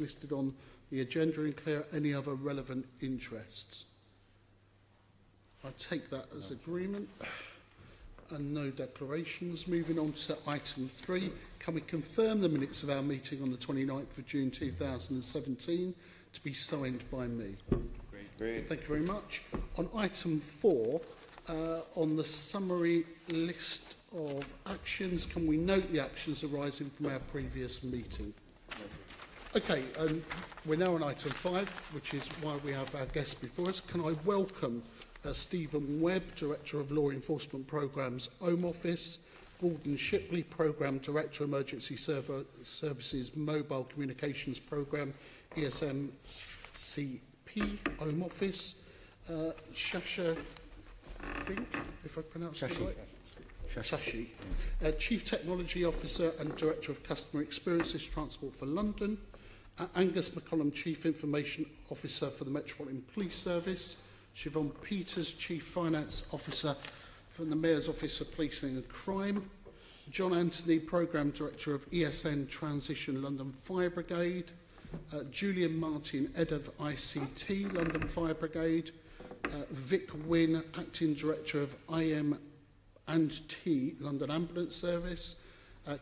listed on the agenda and clear any other relevant interests. I take that as agreement and no declarations. Moving on to item 3, can we confirm the minutes of our meeting on the 29th of June 2017 to be signed by me? Great. Thank you very much. On item 4, on the summary list of actions, can we note the actions arising from our previous meeting? Okay, we're now on item 5, which is why we have our guest before us. Can I welcome Stephen Webb, Director of Law Enforcement Programmes, Home Office, Gordon Shipley, Programme Director, Emergency Services Mobile Communications Programme, ESMCP, Home Office, Shashi, I think, if I pronounce it right. Shashi, Chief Technology Officer and Director of Customer Experiences Transport for London, Angus McCallum, Chief Information Officer for the Metropolitan Police Service, Siobhan Peters, Chief Finance Officer from the Mayor's Office of Policing and Crime, John Anthony, Programme Director of ESN Transition London Fire Brigade, Julian Martin, Head of ICT London Fire Brigade, Vic Wynn, Acting Director of IM&T London Ambulance Service,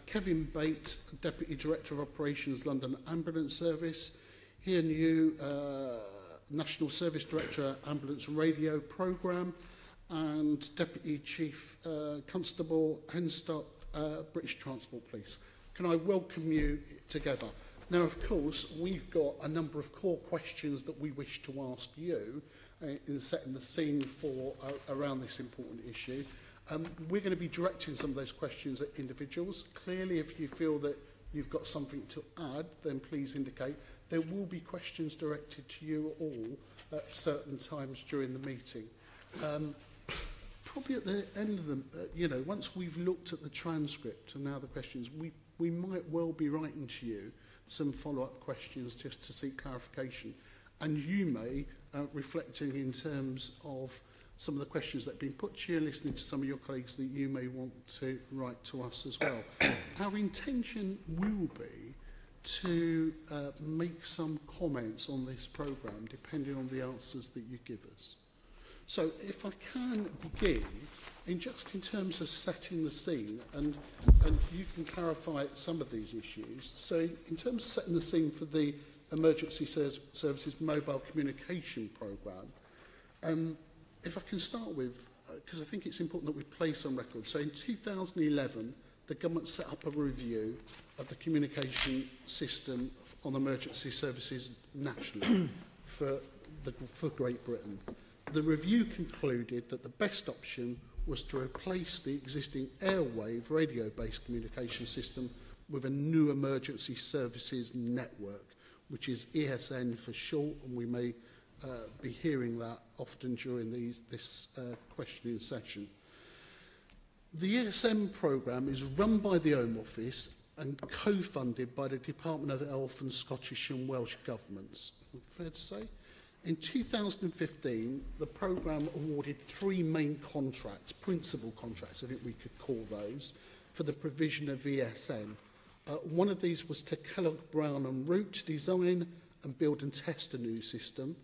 Kevin Bates, Deputy Director of Operations London Ambulance Service, Ian Yu, National Service Director Ambulance Radio Programme, and Deputy Chief Constable Henstock, British Transport Police. Can I welcome you together? Now, of course, we've got a number of core questions that we wish to ask you in setting the scene for around this important issue. We're going to be directing some of those questions at individuals. Clearly, if you feel that you've got something to add, then please indicate. There will be questions directed to you all at certain times during the meeting. Probably at the end of them, once we've looked at the transcript and now the questions, we might well be writing to you some follow-up questions just to seek clarification. And you may, reflecting in terms of some of the questions that have been put to you, listening to some of your colleagues, that you may want to write to us as well. Our intention will be to make some comments on this programme, depending on the answers that you give us. So if I can begin, in terms of setting the scene, and you can clarify some of these issues. So in terms of setting the scene for the Emergency Services Mobile Communication Programme, if I can start with, because I think it's important that we place on record. So in 2011, the government set up a review of the communication system on emergency services nationally for Great Britain. The review concluded that the best option was to replace the existing Airwave radio-based communication system with a new emergency services network, which is ESN for short, and we may be hearing that often during this questioning session. The ESM programme is run by the Home Office and co-funded by the Department of Health and Scottish and Welsh governments. Fair to say? In 2015, the programme awarded 3 main contracts, principal contracts, I think we could call those, for the provision of ESN. One of these was to Kellogg Brown and Root to design and build and test a new system.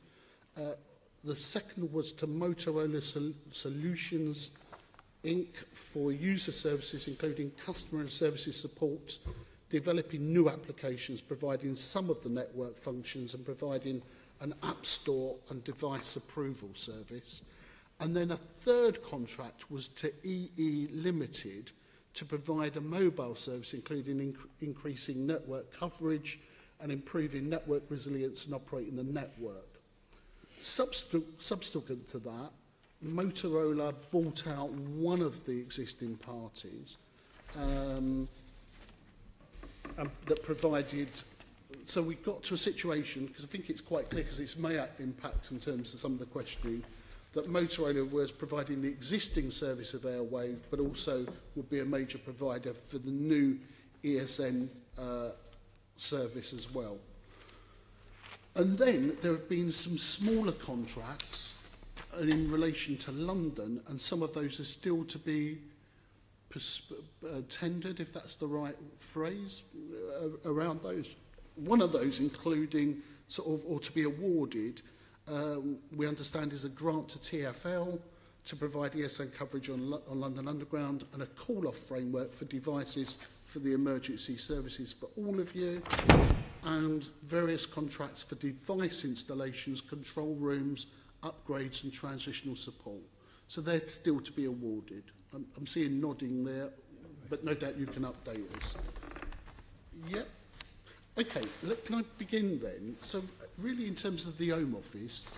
The second was to Motorola Solutions Inc. for user services, including customer and services support, developing new applications, providing some of the network functions and providing an app store and device approval service. And then a third contract was to EE Limited to provide a mobile service, including increasing network coverage and improving network resilience and operating the network. Subsequent to that, Motorola bought out one of the existing parties that provided. So we got to a situation, because I think it's quite clear, because this may impact in terms of some of the questioning, that Motorola was providing the existing service of Airwave, but also would be a major provider for the new ESN service as well. And then there have been some smaller contracts in relation to London, and some of those are still to be tendered, if that's the right phrase, around those. one of those including sort of, or to be awarded, we understand is a grant to TfL to provide ESN coverage on London Underground and a call-off framework for devices for the emergency services for all of you, and various contracts for device installations, control rooms, upgrades and transitional support. So they're still to be awarded. I'm seeing nodding there, but no doubt you can update us. Yep. Okay, can I begin then? So really in terms of the Home Office,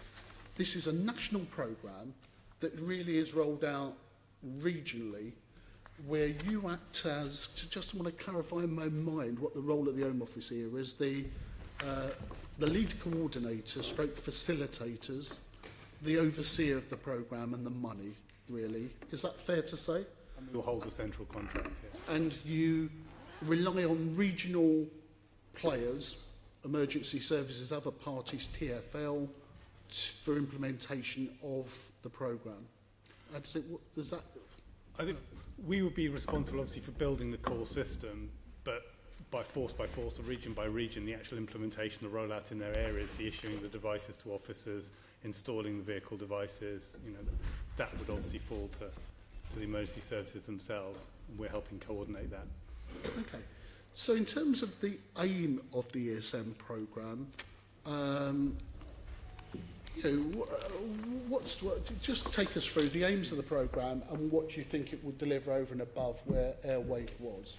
this is a national programme that really is rolled out regionally, where you act as, just want to clarify in my mind what the role of the Home Office here is, the lead coordinator, stroke facilitators, the overseer of the programme and the money, really. Is that fair to say? And we'll hold the central contract here. And you rely on regional players, emergency services, other parties, TfL, for implementation of the programme. Does that... I think we would be responsible, obviously, for building the core system, but by force, or region by region, the actual implementation, the rollout in their areas, the issuing the devices to officers, installing the vehicle devices, you know, that would obviously fall to the emergency services themselves, and we're helping coordinate that. Okay. So in terms of the aim of the ESM programme, you know, just take us through the aims of the programme and what you think it would deliver over and above where Airwave was.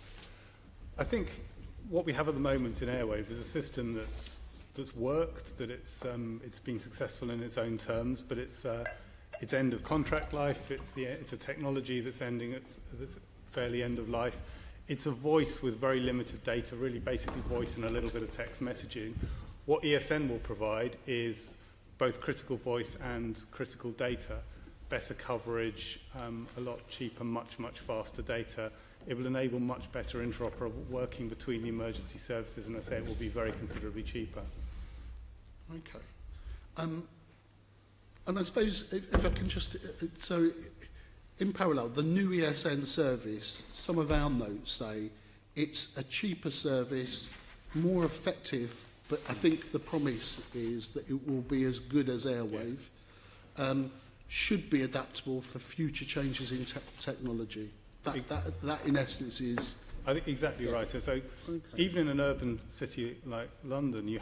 I think what we have at the moment in Airwave is a system that's worked, that it's been successful in its own terms, but it's end of contract life. It's a technology that's ending its fairly end of life. It's a voice with very limited data, really basically voice and a little bit of text messaging. What ESN will provide is both critical voice and critical data, better coverage, a lot cheaper, much faster data. It will enable much better interoperable working between the emergency services, and I say it will be very considerably cheaper. Okay. And I suppose if I can just, so in parallel, the new ESN service, some of our notes say it's a cheaper service, more effective, but I think the promise is that it will be as good as Airwave, yes. Should be adaptable for future changes in technology. That in essence is... I think exactly right. So okay. Even in an urban city like London, you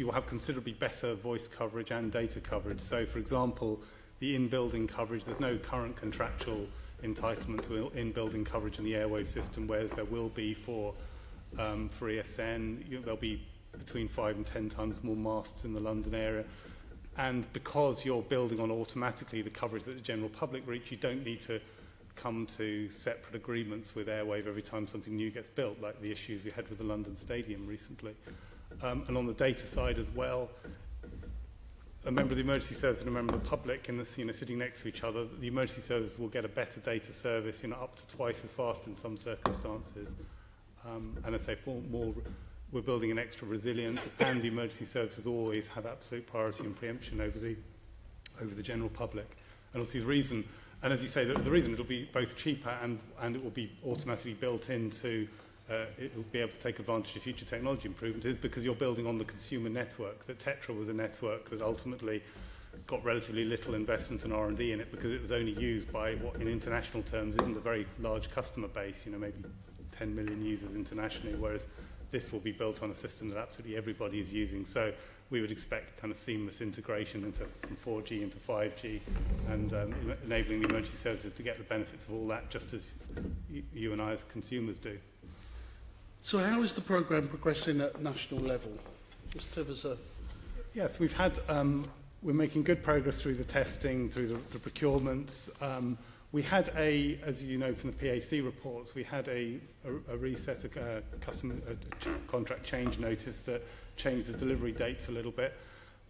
will have considerably better voice coverage and data coverage. So, for example, the in-building coverage, there's no current contractual entitlement to in-building coverage in the Airwave system, whereas there will be for ESN. There'll be between 5 and 10 times more masts in the London area. And because you're building on automatically the coverage that the general public reach, you don't need to come to separate agreements with Airwave every time something new gets built, like the issues we had with the London Stadium recently. And on the data side as well, a member of the emergency service and a member of the public in the, sitting next to each other, the emergency service will get a better data service, up to twice as fast in some circumstances. And I say we're building an extra resilience, and the emergency services always have absolute priority and preemption over the general public. And obviously the reason, and as you say, the reason it'll be both cheaper and it will be automatically built into, it will be able to take advantage of future technology improvements is because you're building on the consumer network. That Tetra was a network that ultimately got relatively little investment and R&D in it because it was only used by what in international terms isn't a very large customer base, maybe 10 million users internationally, whereas this will be built on a system that absolutely everybody is using. So we would expect kind of seamless integration from 4G into 5G and enabling the emergency services to get the benefits of all that, just as you and I as consumers do. So how is the programme progressing at national level? Just give us a... Yes, we've had, we're making good progress through the testing, through the procurements. We had as you know from the PAC reports, we had a reset, a contract change notice that changed the delivery dates a little bit.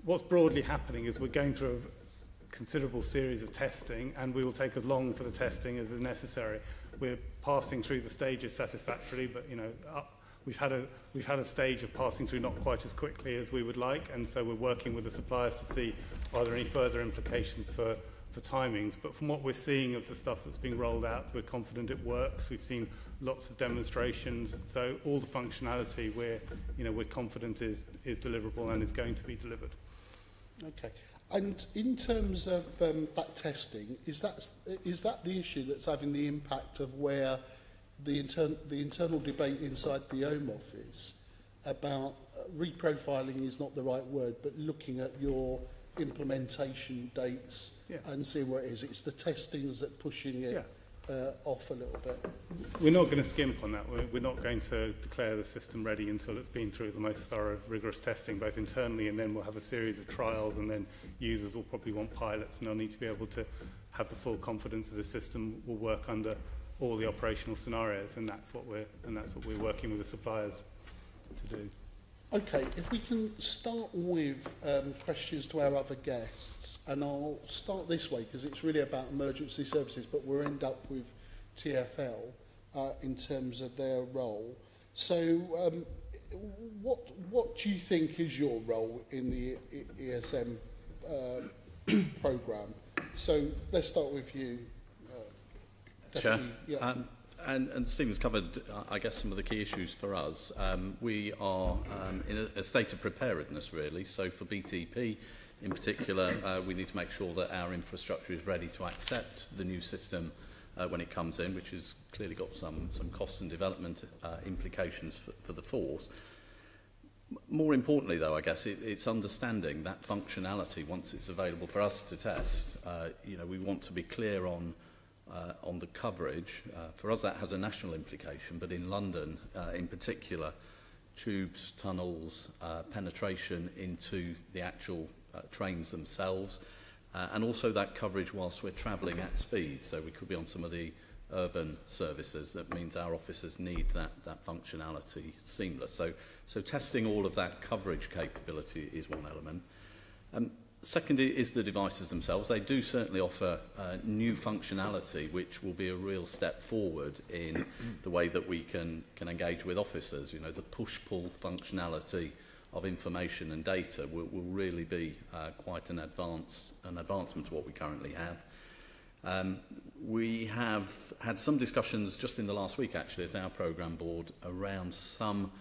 What's broadly happening is we're going through a considerable series of testing, and we will take as long for the testing as is necessary. We're passing through the stages satisfactorily, but we've had a stage of passing through not quite as quickly as we would like, and so we're working with the suppliers to see are there any further implications for timings, but from what we're seeing of the stuff that's being rolled out, we're confident it works. We've seen lots of demonstrations, so all the functionality we're confident is deliverable and is going to be delivered. Okay. And in terms of that testing, is that the issue that's having the impact of where the internal debate inside the Home Office about reprofiling is not the right word, but looking at your implementation dates and seeing where it is? It's the testings that pushing it off a little bit. We're not going to skimp on that. We're not going to declare the system ready until it's been through the most thorough, rigorous testing, both internally, and then we'll have a series of trials, and then users will probably want pilots, and they'll need to be able to have the full confidence that the system will work under all the operational scenarios, and that's what we're working with the suppliers to do. Okay, if we can start with questions to our other guests, and I'll start this way because it's really about emergency services, but we'll end up with TfL in terms of their role. So what do you think is your role in the ESM programme? So let's start with you. Sure. Yeah. And Stephen's covered, I guess, some of the key issues for us. We are in a state of preparedness, really. So for BTP in particular, we need to make sure that our infrastructure is ready to accept the new system when it comes in, which has clearly got some cost and development implications for the force. More importantly, though, I guess, it's understanding that functionality once it's available for us to test. We want to be clear on the coverage. For us, that has a national implication, but in London, in particular, tubes, tunnels, penetration into the actual trains themselves, and also that coverage whilst we're travelling at speed. So we could be on some of the urban services. That means our officers need that functionality seamless. So testing all of that coverage capability is one element. Second is the devices themselves. They do certainly offer new functionality, which will be a real step forward in the way that we can engage with officers. The push-pull functionality of information and data will really be quite an advancement to what we currently have. We have had some discussions just in the last week, actually, at our programme board around some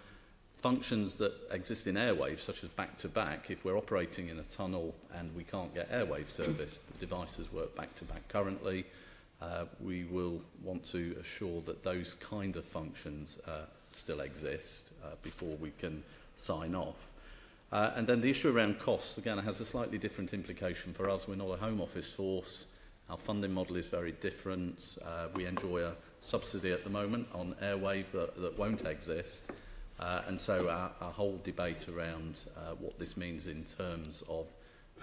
functions that exist in Airwave, such as back-to-back. If we're operating in a tunnel and we can't get Airwave service, the devices work back-to-back currently. We will want to assure that those kind of functions still exist before we can sign off. And then the issue around costs, again, has a slightly different implication for us. We're not a Home Office force. Our funding model is very different. We enjoy a subsidy at the moment on Airwave that won't exist. And so our whole debate around what this means in terms of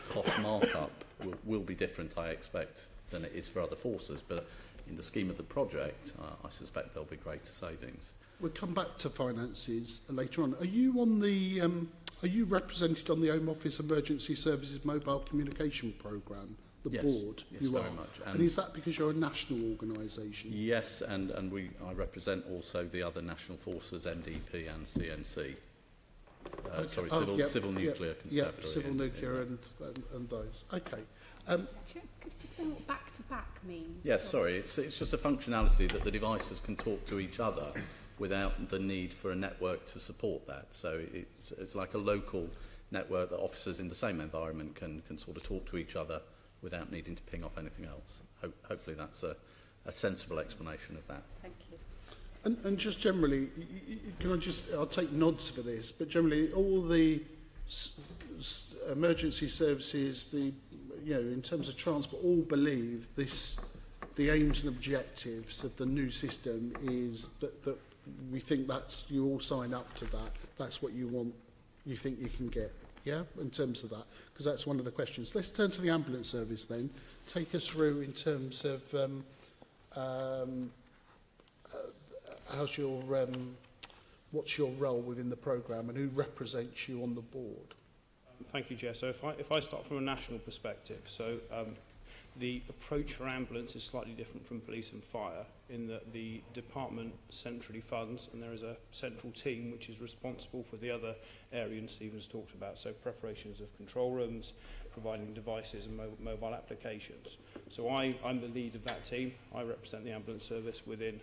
cost markup will be different, I expect, than it is for other forces. But in the scheme of the project, I suspect there'll be greater savings. We'll come back to finances later on. Are you on the? Are you represented on the Home Office Emergency Services Mobile Communication Programme? The board? Yes, you very are. much. And is that because you're a national organisation? Yes, and I represent also the other national forces, MDP and CNC. Okay. Sorry, civil nuclear constabulary. Yeah, civil nuclear and those. Okay. Could you explain what back-to-back means? Yes, sorry. It's just a functionality that the devices can talk to each other without the need for a network to support that. So it's like a local network that officers in the same environment can sort of talk to each other without needing to ping off anything else. Hopefully that's a sensible explanation of that. Thank you. And just generally, I'll take nods for this, but generally all the emergency services, in terms of transport, all believe the aims and objectives of the new system is that we think you all sign up to that. That's what you want, you think you can get. Yeah, in terms of that, because that's one of the questions. Let's turn to the ambulance service then. Take us through in terms of what's your role within the programme and who represents you on the board? Thank you, Chair. So if I start from a national perspective, so The approach for ambulance is slightly different from police and fire in that the department centrally funds, and there is a central team which is responsible for the other areas Stephen's talked about, so preparations of control rooms, providing devices and mobile applications. So I'm the lead of that team. I represent the ambulance service within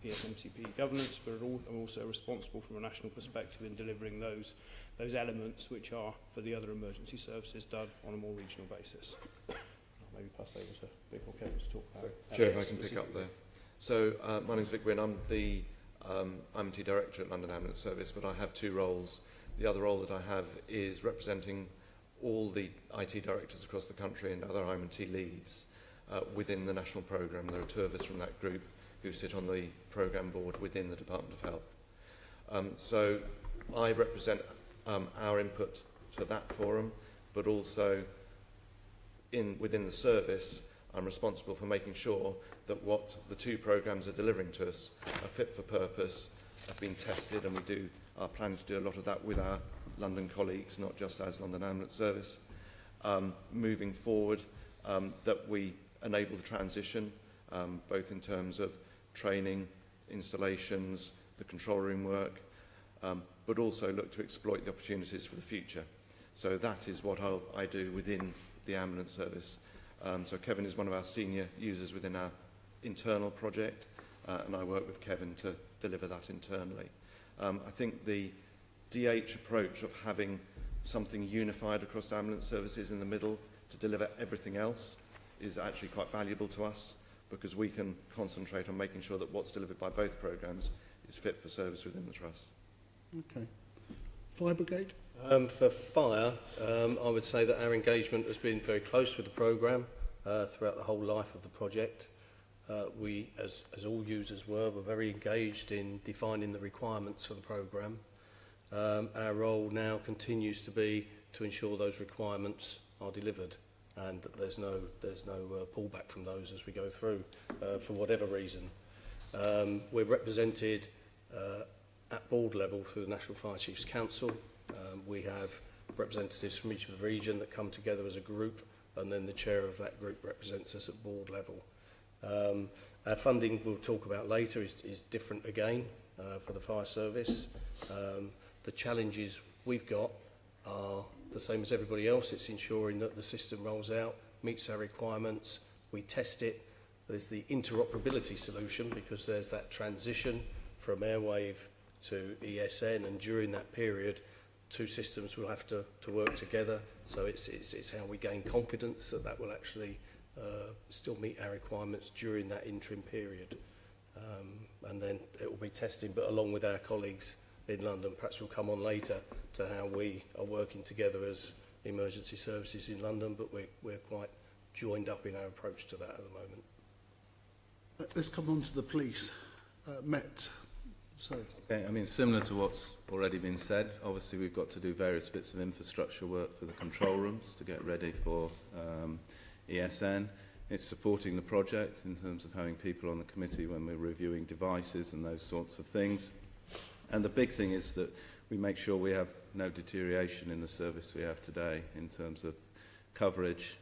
ESMCP governance, but I'm also responsible from a national perspective in delivering those elements which are for the other emergency services done on a more regional basis. Maybe pass over to Vic or Kevin to talk about. Chair, if I can pick up there. So my name is Vic Wynn. I'm the IM&T Director at London Ambulance Service, but I have two roles. The other role that I have is representing all the IT directors across the country and other IM&T leads within the national programme. There are two of us from that group who sit on the programme board within the Department of Health. So I represent our input to that forum, but also within the service, I'm responsible for making sure that what the two programmes are delivering to us are fit for purpose, have been tested, and we are planning to do a lot of that with our London colleagues, not just as London Ambulance Service. Moving forward, that we enable the transition, both in terms of training, installations, the control room work, but also look to exploit the opportunities for the future. So that is what I do within the ambulance service. So Kevin is one of our senior users within our internal project, and I work with Kevin to deliver that internally. I think the DH approach of having something unified across ambulance services in the middle to deliver everything else is actually quite valuable to us, because we can concentrate on making sure that what's delivered by both programmes is fit for service within the Trust. Okay. Fire Brigade? For fire, I would say that our engagement has been very close with the programme throughout the whole life of the project. We, as all users were very engaged in defining the requirements for the programme. Our role now continues to be to ensure those requirements are delivered and that there's no pullback from those as we go through for whatever reason. We're represented at board level through the National Fire Chiefs Council. We have representatives from each of the region that come together as a group, and then the chair of that group represents us at board level. Our funding, we'll talk about later, is different again for the fire service. The challenges we've got are the same as everybody else. It's ensuring that the system rolls out, meets our requirements, we test it. There's the interoperability solution, because there's that transition from Airwave to ESN, and during that period, two systems will have to work together. So it's how we gain confidence that that will actually still meet our requirements during that interim period. And then it will be testing, but along with our colleagues in London, perhaps we'll come on later to how we are working together as emergency services in London, but we're quite joined up in our approach to that at the moment. Let's come on to the police. Met. Sorry. Okay, I mean, similar to what's already been said, obviously we've got to do various bits of infrastructure work for the control rooms to get ready for ESN. It's supporting the project in terms of having people on the committee when we're reviewing devices and those sorts of things. And the big thing is that we make sure we have no deterioration in the service we have today in terms of coverage,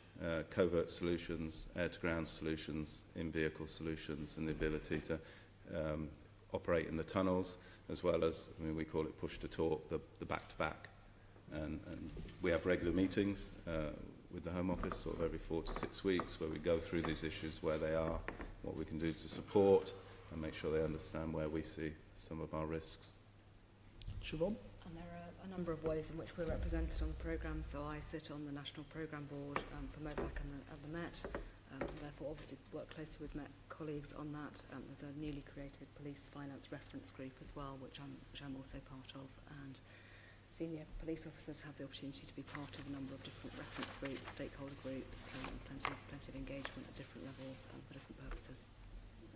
covert solutions, air-to-ground solutions, in-vehicle solutions, and the ability to operate in the tunnels, as well as, I mean, we call it push-to-talk, the back-to-back. And we have regular meetings with the Home Office sort of every 4 to 6 weeks where we go through these issues, where they are, what we can do to support, and make sure they understand where we see some of our risks. Siobhan? And there are a number of ways in which we're represented on the programme. So I sit on the National Programme Board for MOPAC and the Met, and therefore obviously work closely with Met colleagues on that. There's a newly created police finance reference group as well, which I'm also part of, and senior police officers have the opportunity to be part of a number of different reference groups, stakeholder groups, plenty of engagement at different levels for different purposes.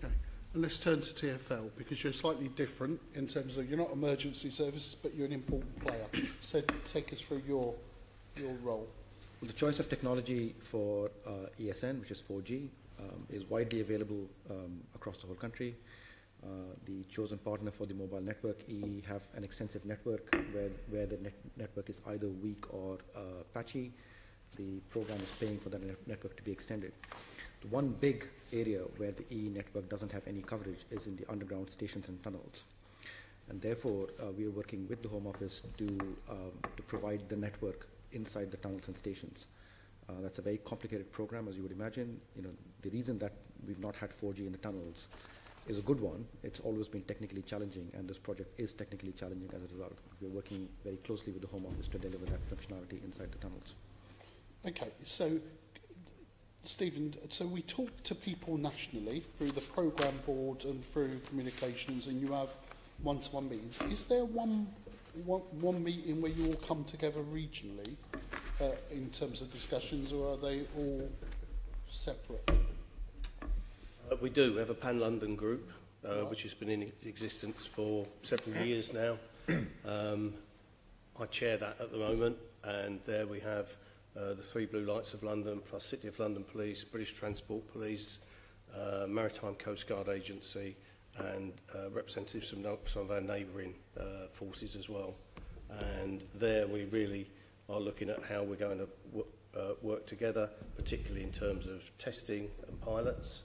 Okay. And let's turn to TfL, because you're slightly different in terms of you're not emergency service, but you're an important player. So take us through your role. Well, the choice of technology for ESN, which is 4G, is widely available across the whole country. The chosen partner for the mobile network, have an extensive network where the network is either weak or patchy. the program is paying for that network to be extended. The one big area where the EE network doesn't have any coverage is in the underground stations and tunnels. And therefore, we are working with the Home Office to provide the network inside the tunnels and stations. That's a very complicated program, as you would imagine. You know, the reason that we've not had 4G in the tunnels is a good one. It's always been technically challenging, and this project is technically challenging as a result. We're working very closely with the Home Office to deliver that functionality inside the tunnels. Okay, so Stephen, so we talk to people nationally through the programme board and through communications, and you have one-to-one meetings. Is there one meeting where you all come together regionally in terms of discussions, or are they all separate? We do. We have a Pan-London group, which has been in existence for several years now. I chair that at the moment, and there we have the 3 Blue Lights of London, plus City of London Police, British Transport Police, Maritime Coast Guard Agency, and representatives from some of our neighbouring forces as well. And there we really are looking at how we're going to work together, particularly in terms of testing and pilots,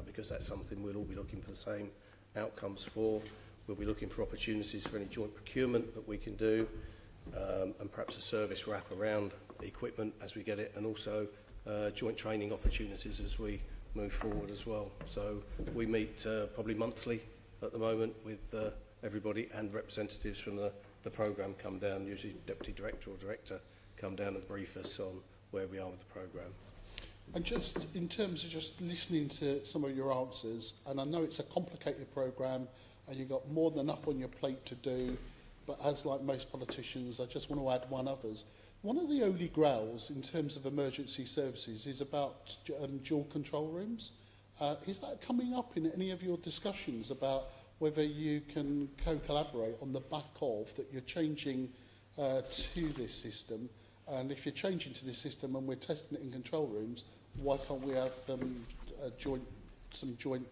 because that's something we'll all be looking for the same outcomes for. We'll be looking for opportunities for any joint procurement that we can do, and perhaps a service wrap around the equipment as we get it, and also joint training opportunities as we move forward as well. So we meet probably monthly at the moment with everybody, and representatives from the programme come down, usually Deputy Director or Director, come down and brief us on where we are with the programme. And just in terms of just listening to some of your answers, and I know it's a complicated programme and you've got more than enough on your plate to do, but as like most politicians, I just want to add one others. One of the holy grails in terms of emergency services is about dual control rooms. Is that coming up in any of your discussions about whether you can co-collaborate on the back of that you're changing to this system? And if you're changing to this system and we're testing it in control rooms, why can't we have some joint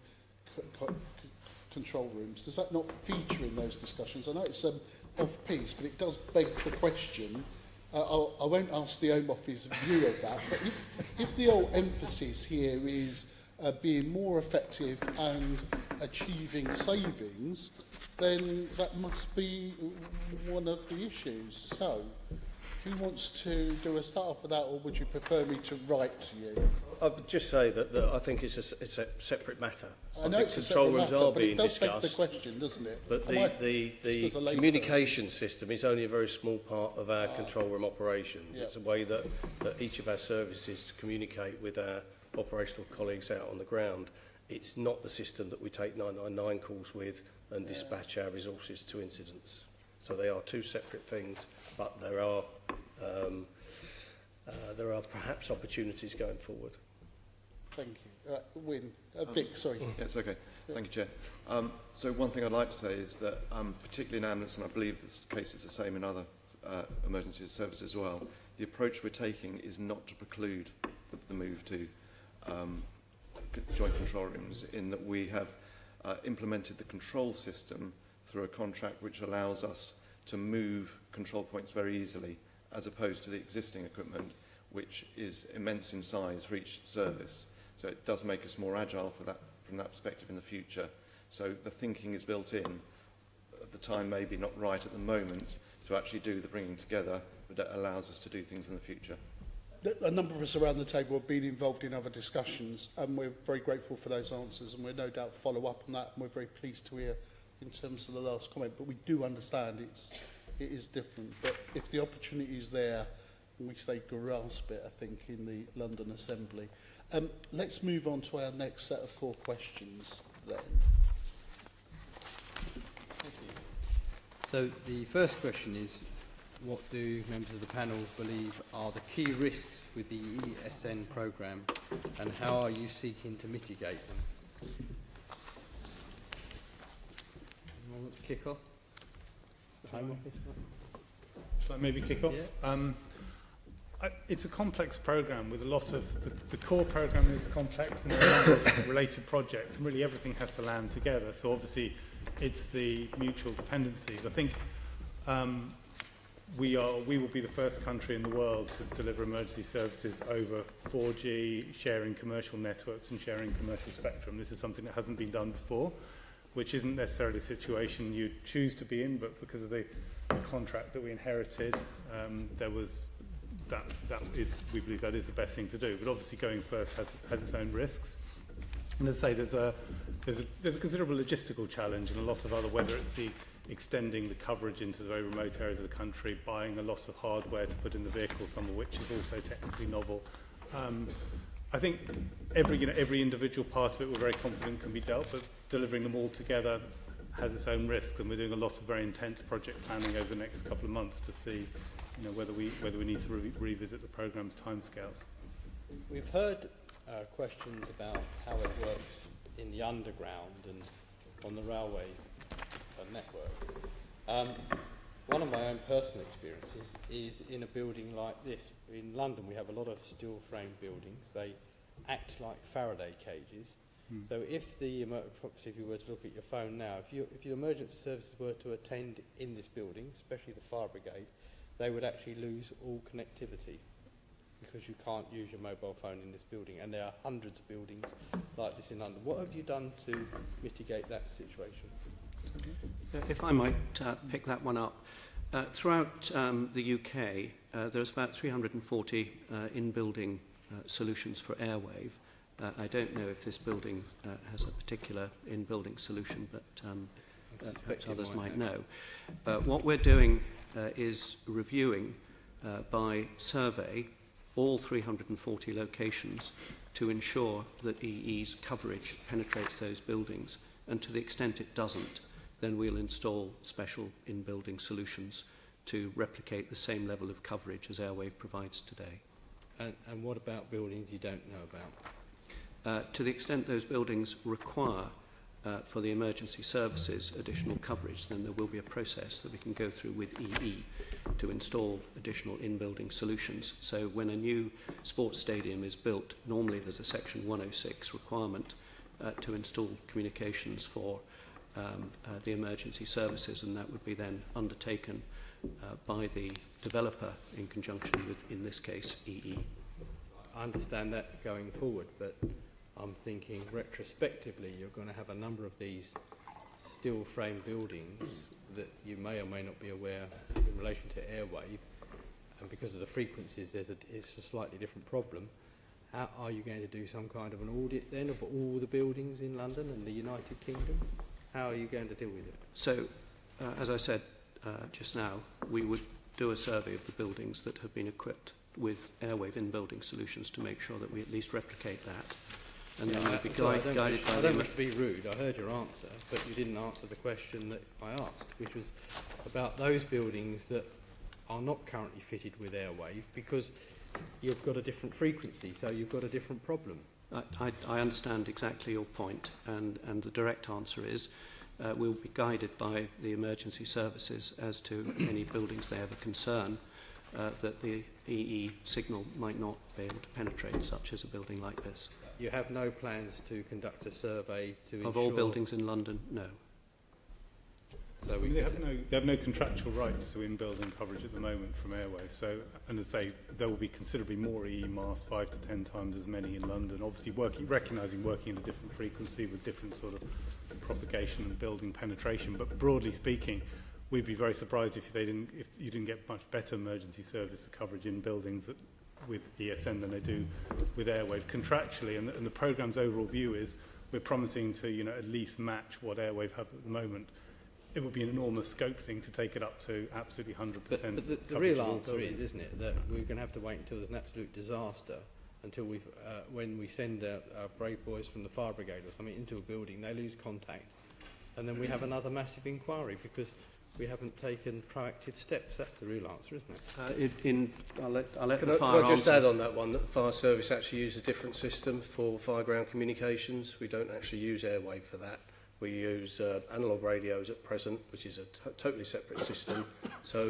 control rooms? Does that not feature in those discussions? I know it's off-piece, but it does beg the question. I won't ask the Home Office view of that, but if the whole emphasis here is being more effective and achieving savings, then that must be one of the issues. So, who wants to do a start off with that, or would you prefer me to write to you? I would just say that I think it's a separate matter. I know it's a separate matter, but it does beg the question, doesn't it? But the communication system is only a very small part of our control room operations. Yeah. It's a way that each of our services communicate with our operational colleagues out on the ground. It's not the system that we take 999 calls with and dispatch our resources to incidents. So they are two separate things, but there are perhaps opportunities going forward. Thank you. Wynn. Vic, sorry. Yes, okay. Thank you, Chair. So one thing I'd like to say is that, particularly in ambulance, and I believe this case is the same in other emergency services as well, the approach we're taking is not to preclude the move to joint control rooms, in that we have implemented the control system through a contract which allows us to move control points very easily, as opposed to the existing equipment, which is immense in size for each service. So it does make us more agile for that, from that perspective in the future. So the thinking is built in. The time may be not right at the moment to actually do the bringing together, but it allows us to do things in the future. A number of us around the table have been involved in other discussions, and we're very grateful for those answers, and we'll no doubt follow up on that, and we're very pleased to hear in terms of the last comment, but we do understand it is different. But if the opportunity is there, and we say grasp it, I think, in the London Assembly. Let's move on to our next set of core questions then. Thank you. So the first question is, what do members of the panel believe are the key risks with the ESN programme, and how are you seeking to mitigate them? Anyone want to kick off? Shall I maybe kick off? Yeah. It's a complex programme with a lot of... The core programme is complex, and there are a number of related projects, and really everything has to land together. So obviously it's the mutual dependencies. I think we will be the first country in the world to deliver emergency services over 4G, sharing commercial networks and sharing commercial spectrum. This is something that hasn't been done before, which isn't necessarily a situation you'd choose to be in, but because of the contract that we inherited, there was we believe that is the best thing to do. But obviously going first has its own risks. And as I say, there's a considerable logistical challenge and a lot of other, whether it's the extending the coverage into the very remote areas of the country, buying a lot of hardware to put in the vehicle, some of which is also technically novel. I think every individual part of it we're very confident can be dealt, but delivering them all together has its own risks, and we're doing a lot of very intense project planning over the next couple of months to see whether we need to revisit the programme's timescales. We've heard questions about how it works in the underground and on the railway network. One of my own personal experiences is in a building like this. In London we have a lot of steel frame buildings. They act like Faraday cages. So if you were to look at your phone now, if your emergency services were to attend in this building, especially the fire brigade, they would actually lose all connectivity because you can't use your mobile phone in this building, and there are hundreds of buildings like this in London. What have you done to mitigate that situation? If I might pick that one up. Throughout the UK, there's about 340 in-building solutions for Airwave. I don't know if this building has a particular in-building solution, but perhaps others might know. What we're doing is reviewing by survey all 340 locations to ensure that EE's coverage penetrates those buildings, and to the extent it doesn't, then we'll install special in-building solutions to replicate the same level of coverage as Airwave provides today. And what about buildings you don't know about? To the extent those buildings require for the emergency services additional coverage, then there will be a process that we can go through with EE to install additional in-building solutions. So when a new sports stadium is built, normally there's a Section 106 requirement to install communications for the emergency services, and that would be then undertaken by the developer in conjunction with, in this case, EE. I understand that going forward, but I'm thinking retrospectively you're going to have a number of these steel frame buildings that you may or may not be aware in relation to Airwave, and because of the frequencies it's a slightly different problem. How are you going to do some kind of an audit then of all the buildings in London and the United Kingdom? How are you going to deal with it? So, as I said just now, we would do a survey of the buildings that have been equipped with Airwave in-building solutions to make sure that we at least replicate that. And then we'll be guided by I don't want to be rude. I heard your answer, but you didn't answer the question that I asked, which was about those buildings that are not currently fitted with Airwave because you've got a different frequency, so you've got a different problem. I understand exactly your point, and the direct answer is we'll be guided by the emergency services as to any buildings they have a concern that the EE signal might not be able to penetrate, such as a building like this. You have no plans to conduct a survey to ensure... Of all buildings in London, no. So they have no contractual rights to in-building coverage at the moment from Airwave. So, and as I say, there will be considerably more EE masts, 5 to 10 times as many in London. Obviously, recognising working at a different frequency with different sort of propagation and building penetration. But broadly speaking, we'd be very surprised if you didn't get much better emergency service coverage in buildings with ESN than they do with Airwave contractually. And the programme's overall view is we're promising to at least match what Airwave have at the moment. It would be an enormous scope thing to take it up to absolutely 100%. But the real answer is, isn't it, that we're going to have to wait until there's an absolute disaster, until when we send our brave boys from the fire brigade or something into a building, they lose contact, and then we have another massive inquiry because we haven't taken proactive steps. That's the real answer, isn't it? I'll let the fire answer. Just add on that one that the fire service actually use a different system for fire-ground communications. We don't actually use Airwave for that. We use analogue radios at present, which is a totally separate system. So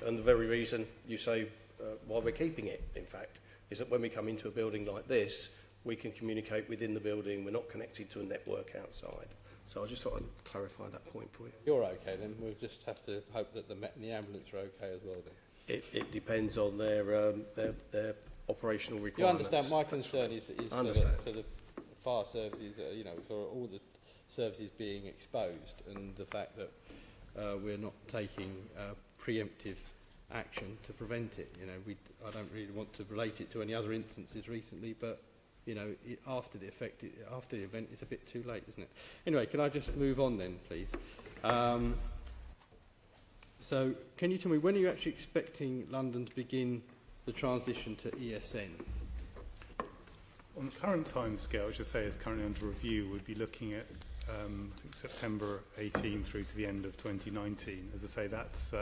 and the very reason you say why we're keeping it, in fact, is that when we come into a building like this, we can communicate within the building. We're not connected to a network outside. So I just thought I'd clarify that point for you. You're okay then. We'll just have to hope that the Met and the ambulance are okay as well then. It depends on their operational requirements. You understand my concern is for the fire services, you know, for all the services being exposed, and the fact that we're not taking preemptive action to prevent it. You know, I don't really want to relate it to any other instances recently, but you know, after the event, it's a bit too late, isn't it? Anyway, can I just move on then, please? So, can you tell me, when are you actually expecting London to begin the transition to ESN? On the current timescale, which I say is currently under review, we'd be looking at I think September 18 through to the end of 2019. As I say, that's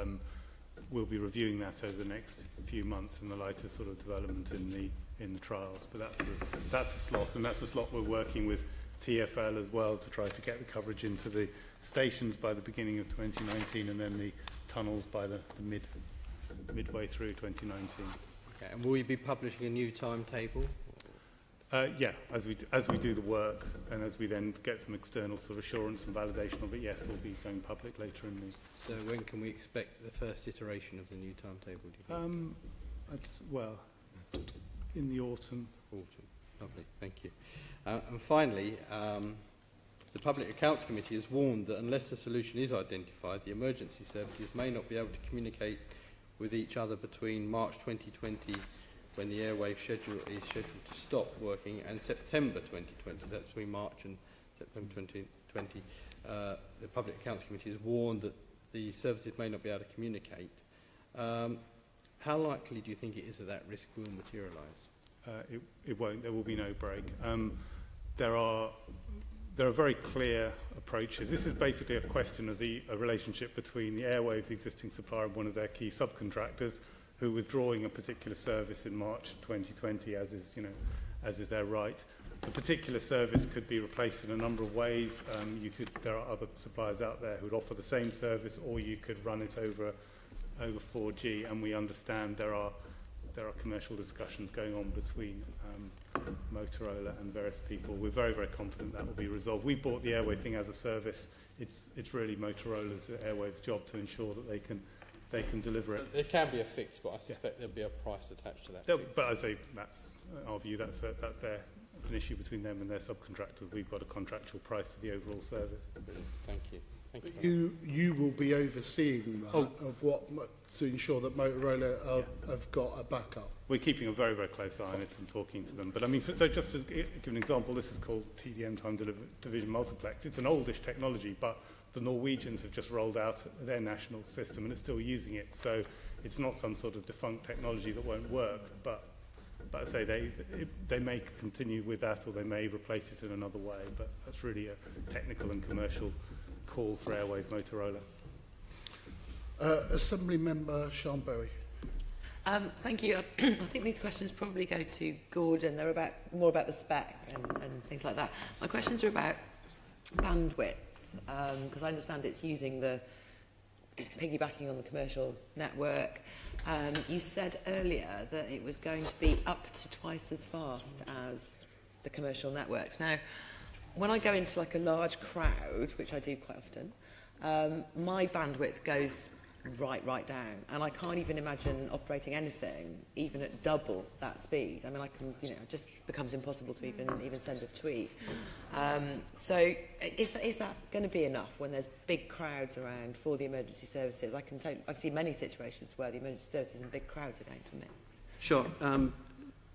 we'll be reviewing that over the next few months in the light of sort of development in the trials. But that's the slot, and that's the slot we're working with TfL as well to try to get the coverage into the stations by the beginning of 2019, and then the tunnels by the midway through 2019. Okay, and will you be publishing a new timetable? Yeah, as we do the work, and as we then get some external sort of assurance and validation of it, yes, we'll be going public later in the... So when can we expect the first iteration of the new timetable, do you think? It's, well, in the autumn. Autumn, lovely, thank you. And finally, the Public Accounts Committee has warned that unless a solution is identified, the emergency services may not be able to communicate with each other between March 2020, when the Airwave schedule is scheduled to stop working, and September 2020, that's between March and September 2020. The Public Accounts Committee has warned that the services may not be able to communicate. How likely do you think it is that risk will materialise? It won't. There will be no break. There are very clear approaches. This is basically a question of a relationship between the Airwave, the existing supplier, and one of their key subcontractors, who are withdrawing a particular service in March 2020, as is their right. The particular service could be replaced in a number of ways. There are other suppliers out there who would offer the same service, or you could run it over 4G. And we understand there are commercial discussions going on between Motorola and various people. We're very, very confident that will be resolved. We bought the Airwave thing as a service. It's really Motorola's, Airwave's job to ensure that they can deliver it. There can be a fix, but I suspect there'll be a price attached to that. But as that's our view. That's an issue between them and their subcontractors. We've got a contractual price for the overall service. Thank you. Thank you. You will be overseeing that of what to ensure that Motorola have got a backup. We're keeping a very, very close eye on it and talking to them. But I mean, so just to give an example, this is called TDM Time Division Multiplex. It's an oldish technology, but the Norwegians have just rolled out their national system and it's still using it. So it's not some sort of defunct technology that won't work, but I say they may continue with that, or they may replace it in another way. But that's really a technical and commercial call for Airwave Motorola. Assembly Member Sian Berry. Thank you. I think these questions probably go to Gordon. They're more about the spec and things like that. My questions are about bandwidth, because I understand it's piggybacking on the commercial network. You said earlier that it was going to be up to twice as fast as the commercial networks. Now, when I go into like a large crowd, which I do quite often, my bandwidth goes right down, and I can't even imagine operating anything even at double that speed. I mean, it just becomes impossible to even send a tweet. So is that going to be enough when there's big crowds around for the emergency services? I see many situations where the emergency services and big crowds are going to mix. Sure.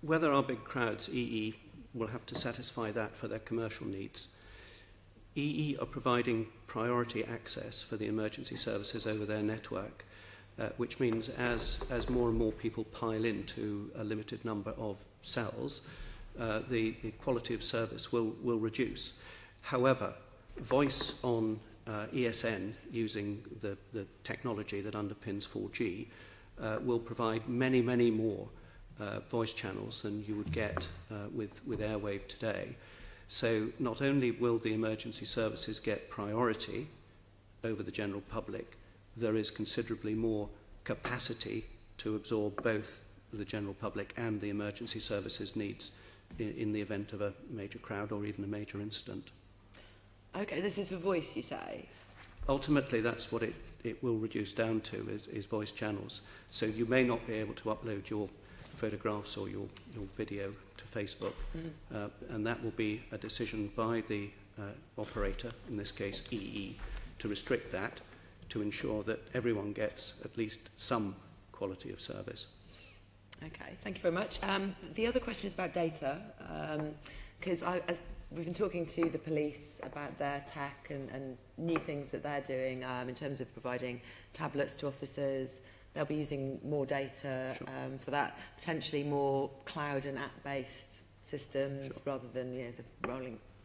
Where there are big crowds, EE will have to satisfy that for their commercial needs. EE are providing priority access for the emergency services over their network, which means as more and more people pile into a limited number of cells, the quality of service will reduce. However, voice on ESN using the technology that underpins 4G will provide many more voice channels than you would get with Airwave today. So not only will the emergency services get priority over the general public, there is considerably more capacity to absorb both the general public and the emergency services needs in the event of a major crowd or even a major incident. Okay, this is for voice, you say? Ultimately, that's what it will reduce down to, is voice channels. So you may not be able to upload your photographs or your video to Facebook, and that will be a decision by the operator, in this case EE, to restrict that, to ensure that everyone gets at least some quality of service. Okay, thank you very much. The other question is about data, because as we've been talking to the police about their tech and new things that they're doing in terms of providing tablets to officers. They'll be using more data for that, potentially more cloud and app-based systems rather than the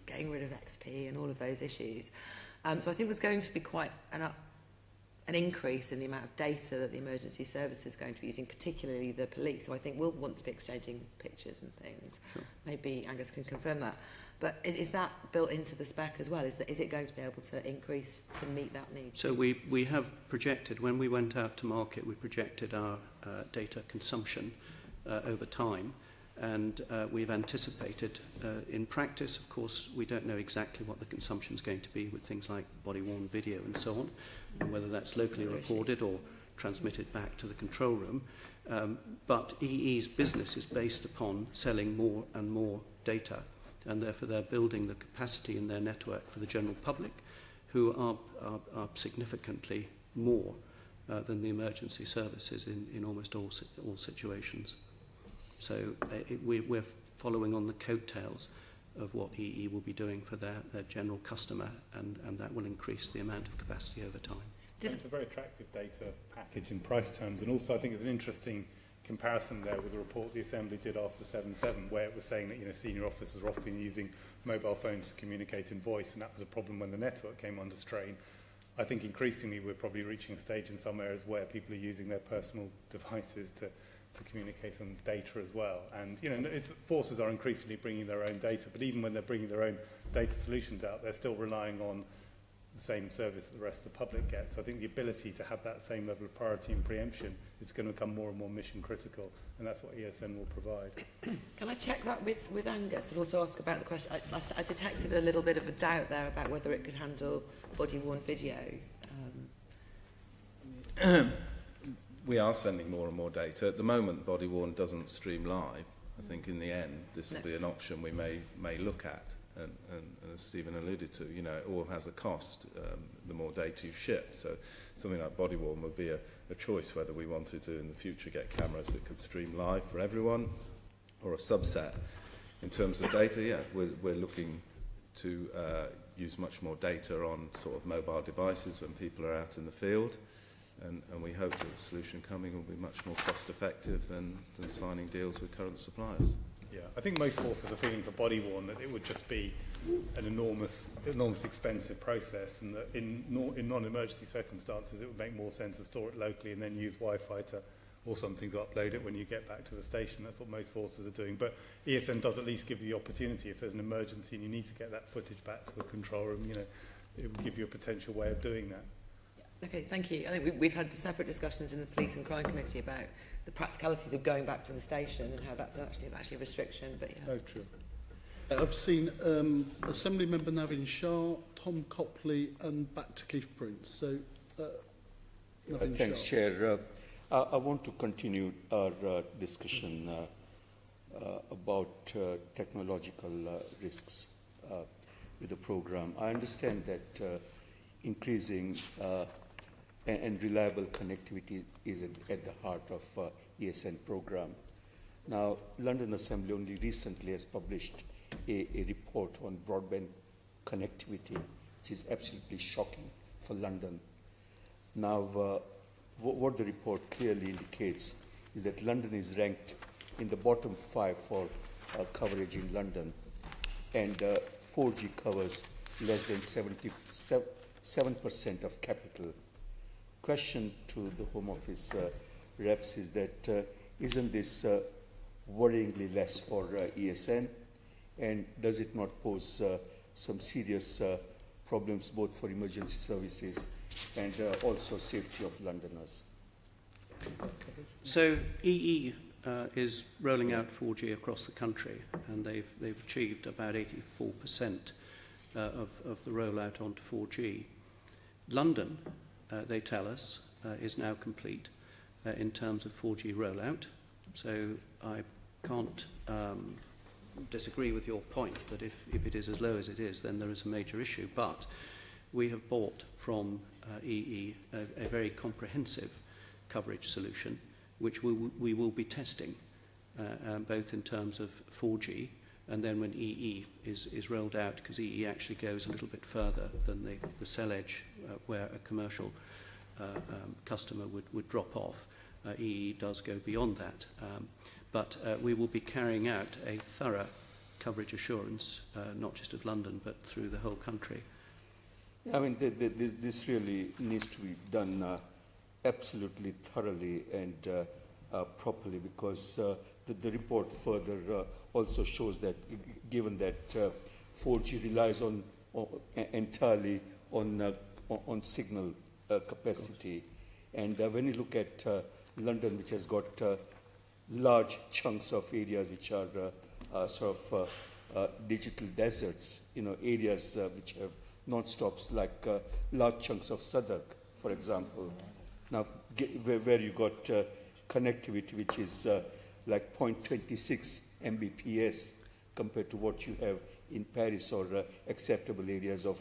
getting rid of XP and all of those issues. So I think there's going to be quite an increase in the amount of data that the emergency service is going to be using, particularly the police. So I think we'll want to be exchanging pictures and things. Maybe Angus can confirm that. But is that built into the spec as well? Is it going to be able to increase to meet that need? So we have projected, when we went out to market, we projected our data consumption over time, and we've anticipated. In practice, of course, we don't know exactly what the consumption is going to be with things like body-worn video and so on, and whether that's locally recorded or transmitted back to the control room. But EE's business is based upon selling more and more data, and therefore they're building the capacity in their network for the general public, who are significantly more than the emergency services in almost all situations. So we're following on the coattails of what EE will be doing for their general customer, and that will increase the amount of capacity over time. It's a very attractive data package in price terms, and also I think it's an interesting comparison there with the report the Assembly did after 7/7, where it was saying that senior officers are often using mobile phones to communicate in voice, and that was a problem when the network came under strain. I think increasingly we're probably reaching a stage in some areas where people are using their personal devices to communicate on data as well. And forces are increasingly bringing their own data, but even when they're bringing their own data solutions out, they're still relying on the same service that the rest of the public gets. So I think the ability to have that same level of priority and preemption is going to become more and more mission critical, and that's what ESN will provide. Can I check that with Angus and also ask about the question? I detected a little bit of a doubt there about whether it could handle body-worn video. We are sending more and more data. At the moment, body-worn doesn't stream live. I think in the end, this will be an option we may look at. And as Stephen alluded to, it all has a cost, the more data you ship. So something like body-worn would be a choice whether we wanted to in the future get cameras that could stream live for everyone or a subset. In terms of data, we're looking to use much more data on sort of mobile devices when people are out in the field. And we hope that the solution coming will be much more cost-effective than signing deals with current suppliers. Yeah, I think most forces are feeling for body-worn that it would just be an enormous expensive process, and that in non-emergency circumstances it would make more sense to store it locally and then use Wi-Fi or something to upload it when you get back to the station. That's what most forces are doing. But ESN does at least give you the opportunity, if there's an emergency and you need to get that footage back to the control room, it would give you a potential way of doing that. Okay, thank you. I think we've had separate discussions in the Police and Crime Committee about the practicalities of going back to the station and how that's actually a restriction. But yeah. Oh, true. I've seen Assembly Member Navin Shah, Tom Copley, and back to Keith Prince. So, thanks, Chair. I want to continue our discussion about technological risks with the program. I understand that increasing and reliable connectivity is at the heart of ESN program. Now, London Assembly only recently has published a report on broadband connectivity, which is absolutely shocking for London. Now, what the report clearly indicates is that London is ranked in the bottom 5 for coverage in London, and 4G covers less than 7% of capital. Question to the Home Office reps is that isn't this worryingly less for ESN, and does it not pose some serious problems both for emergency services and also safety of Londoners? So EE is rolling out 4G across the country, and they've achieved about 84% of the rollout onto 4G. London, they tell us, is now complete in terms of 4G rollout. So I can't disagree with your point that if it is as low as it is, then there is a major issue. But we have bought from EE a very comprehensive coverage solution, which we will be testing, both in terms of 4G, and then when EE is rolled out, because EE actually goes a little bit further than the cell edge, where a commercial customer would drop off. EE does go beyond that. But we will be carrying out a thorough coverage assurance, not just of London, but through the whole country. I mean, this really needs to be done absolutely thoroughly and properly, because the report further also shows that given that 4G relies entirely on signal capacity, and when you look at London, which has got large chunks of areas which are sort of digital deserts, areas which have non-stops, like large chunks of Southwark, for example. Now, where you got connectivity which is like 0.26 Mbps compared to what you have in Paris, or acceptable areas of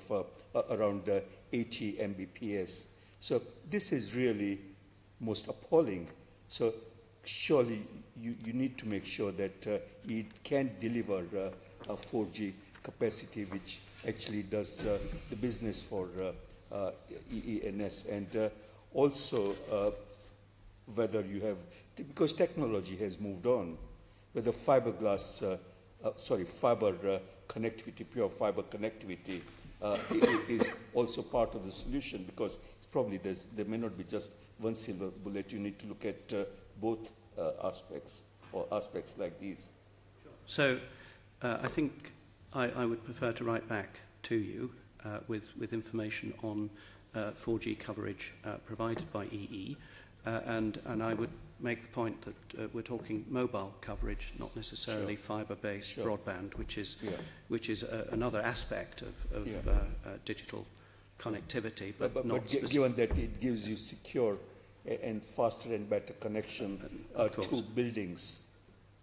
around 80 Mbps. So this is really most appalling. So surely you need to make sure that it can deliver a 4G capacity which actually does the business for EENS, and also whether you have, because technology has moved on, whether fiberglass, fiber connectivity, pure fiber connectivity is also part of the solution, because it's probably there may not be just one silver bullet. You need to look at both aspects, or aspects like these. So I think I would prefer to write back to you with information on 4G coverage provided by EE, and I would make the point that we're talking mobile coverage, not necessarily fibre-based broadband, which is another aspect of digital connectivity, but not given that it gives you secure and faster and better connection to buildings,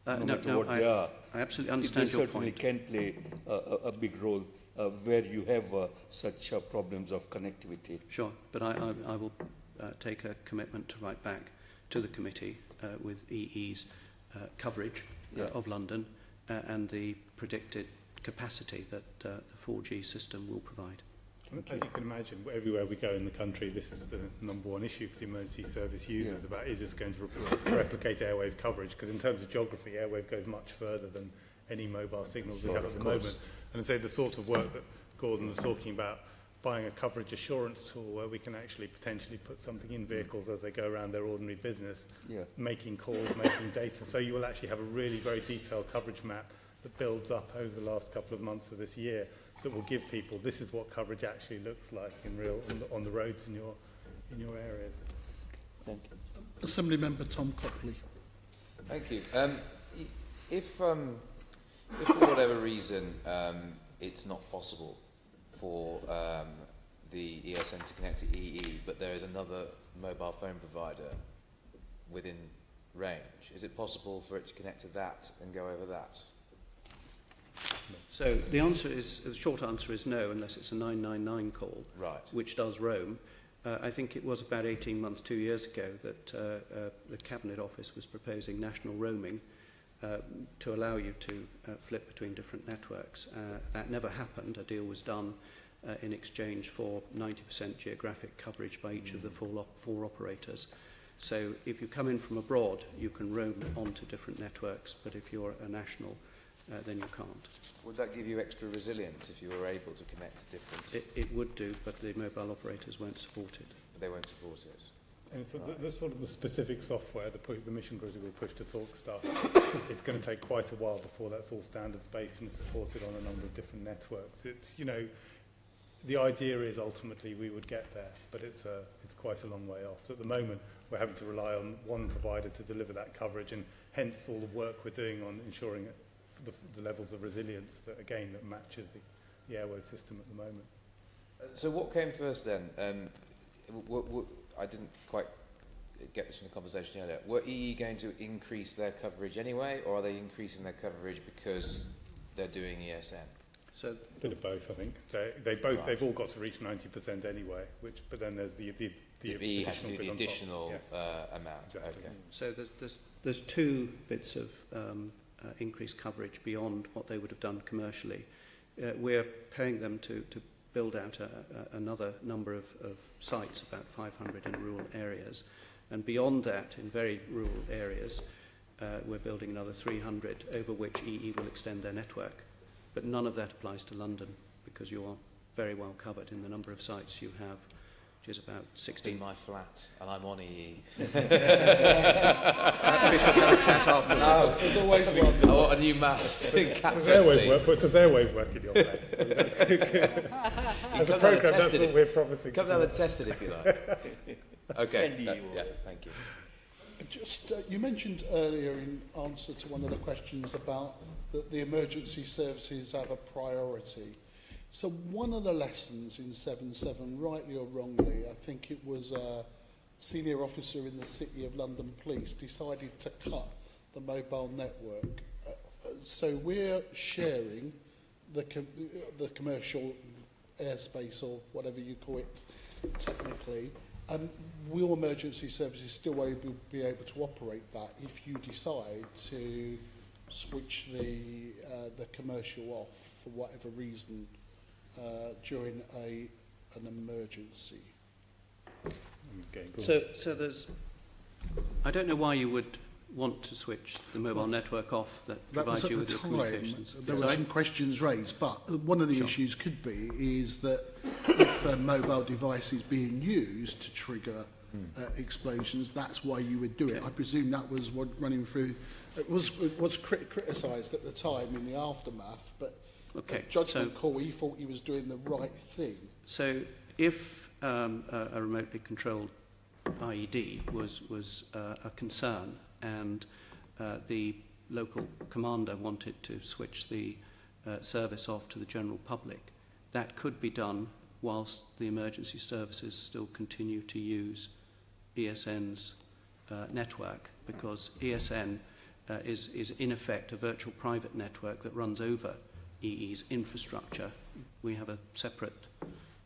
no matter what they are. I absolutely understand your point. They certainly can play a big role where you have such problems of connectivity. Sure, but I will take a commitment to write back to the committee with EE's coverage of London and the predicted capacity that the 4G system will provide. As you can imagine, everywhere we go in the country, this is the #1 issue for the emergency service users about, is this going to replicate Airwave coverage? Because in terms of geography, Airwave goes much further than any mobile signals we have at the moment. And so the sort of work that Gordon was talking about, buying a coverage assurance tool where we can actually potentially put something in vehicles as they go around their ordinary business, making calls, making data. So you will actually have a really very detailed coverage map that builds up over the last couple of months of this year, that will give people, this is what coverage actually looks like in real on the roads in your areas. Thank you. Assembly Member Tom Copley. Thank you. If for whatever reason it's not possible for the ESN to connect to EE, but there is another mobile phone provider within range, is it possible for it to connect to that and go over that? So the short answer is no, unless it's a 999 call, which does roam. I think it was about 18 months, 2 years ago, that the Cabinet Office was proposing national roaming to allow you to flip between different networks. That never happened. A deal was done in exchange for 90% geographic coverage by each of the four operators. So if you come in from abroad, you can roam onto different networks, but if you're a national, then you can't. Would that give you extra resilience if you were able to connect to different... It would do, but the mobile operators won't support it. But they won't support it? And so the sort of the specific software, the mission-critical push-to-talk stuff, it's going to take quite a while before that's all standards-based and supported on a number of different networks. It's, the idea is ultimately we would get there, but it's quite a long way off. So at the moment, we're having to rely on one provider to deliver that coverage, and hence all the work we're doing on ensuring the levels of resilience that, again, that matches the Airwave system at the moment. So what came first then? I didn't quite get this from the conversation earlier. Were EE going to increase their coverage anyway, or are they increasing their coverage because they're doing ESN? So a bit of both, I think. They've all got to reach 90% anyway. But then there's the EE has to do the additional yes. amount. Exactly. Okay. So there's two bits of increased coverage beyond what they would have done commercially. We're paying them to build out another number of sites, about 500 in rural areas. And beyond that, in very rural areas, we're building another 300, over which EE will extend their network. But none of that applies to London, because you are very well covered in the number of sites you have, which is about 16. In my flat, and I'm on EE. Perhaps we should have a chat afterwards. No, there's always one. I want a new mast. Does Airwave work in your flat? As a programme, that's what we're promising. Come down and test it if you like. Okay. Yeah, thank you. Just, you mentioned earlier in answer to one of the questions about that the emergency services have a priority. So one of the lessons in 7.7, rightly or wrongly, I think it was a senior officer in the City of London Police decided to cut the mobile network. So we're sharing the commercial airspace, or whatever you call it technically. Will emergency services still be able to operate that if you decide to switch the commercial off for whatever reason during an emergency? Okay, so there's, I don't know why you would want to switch the mobile network off that provides you with your communications. There were some questions raised, but one of the issues could be is that if a mobile device is being used to trigger explosions, that's why you would do it. I presume that was what running through. It was criticised at the time in the aftermath, but judgment call, he thought he was doing the right thing. So if a remotely controlled IED was a concern, and the local commander wanted to switch the service off to the general public, that could be done whilst the emergency services still continue to use ESN's network, because ESN is in effect a virtual private network that runs over EE's infrastructure. We have a separate,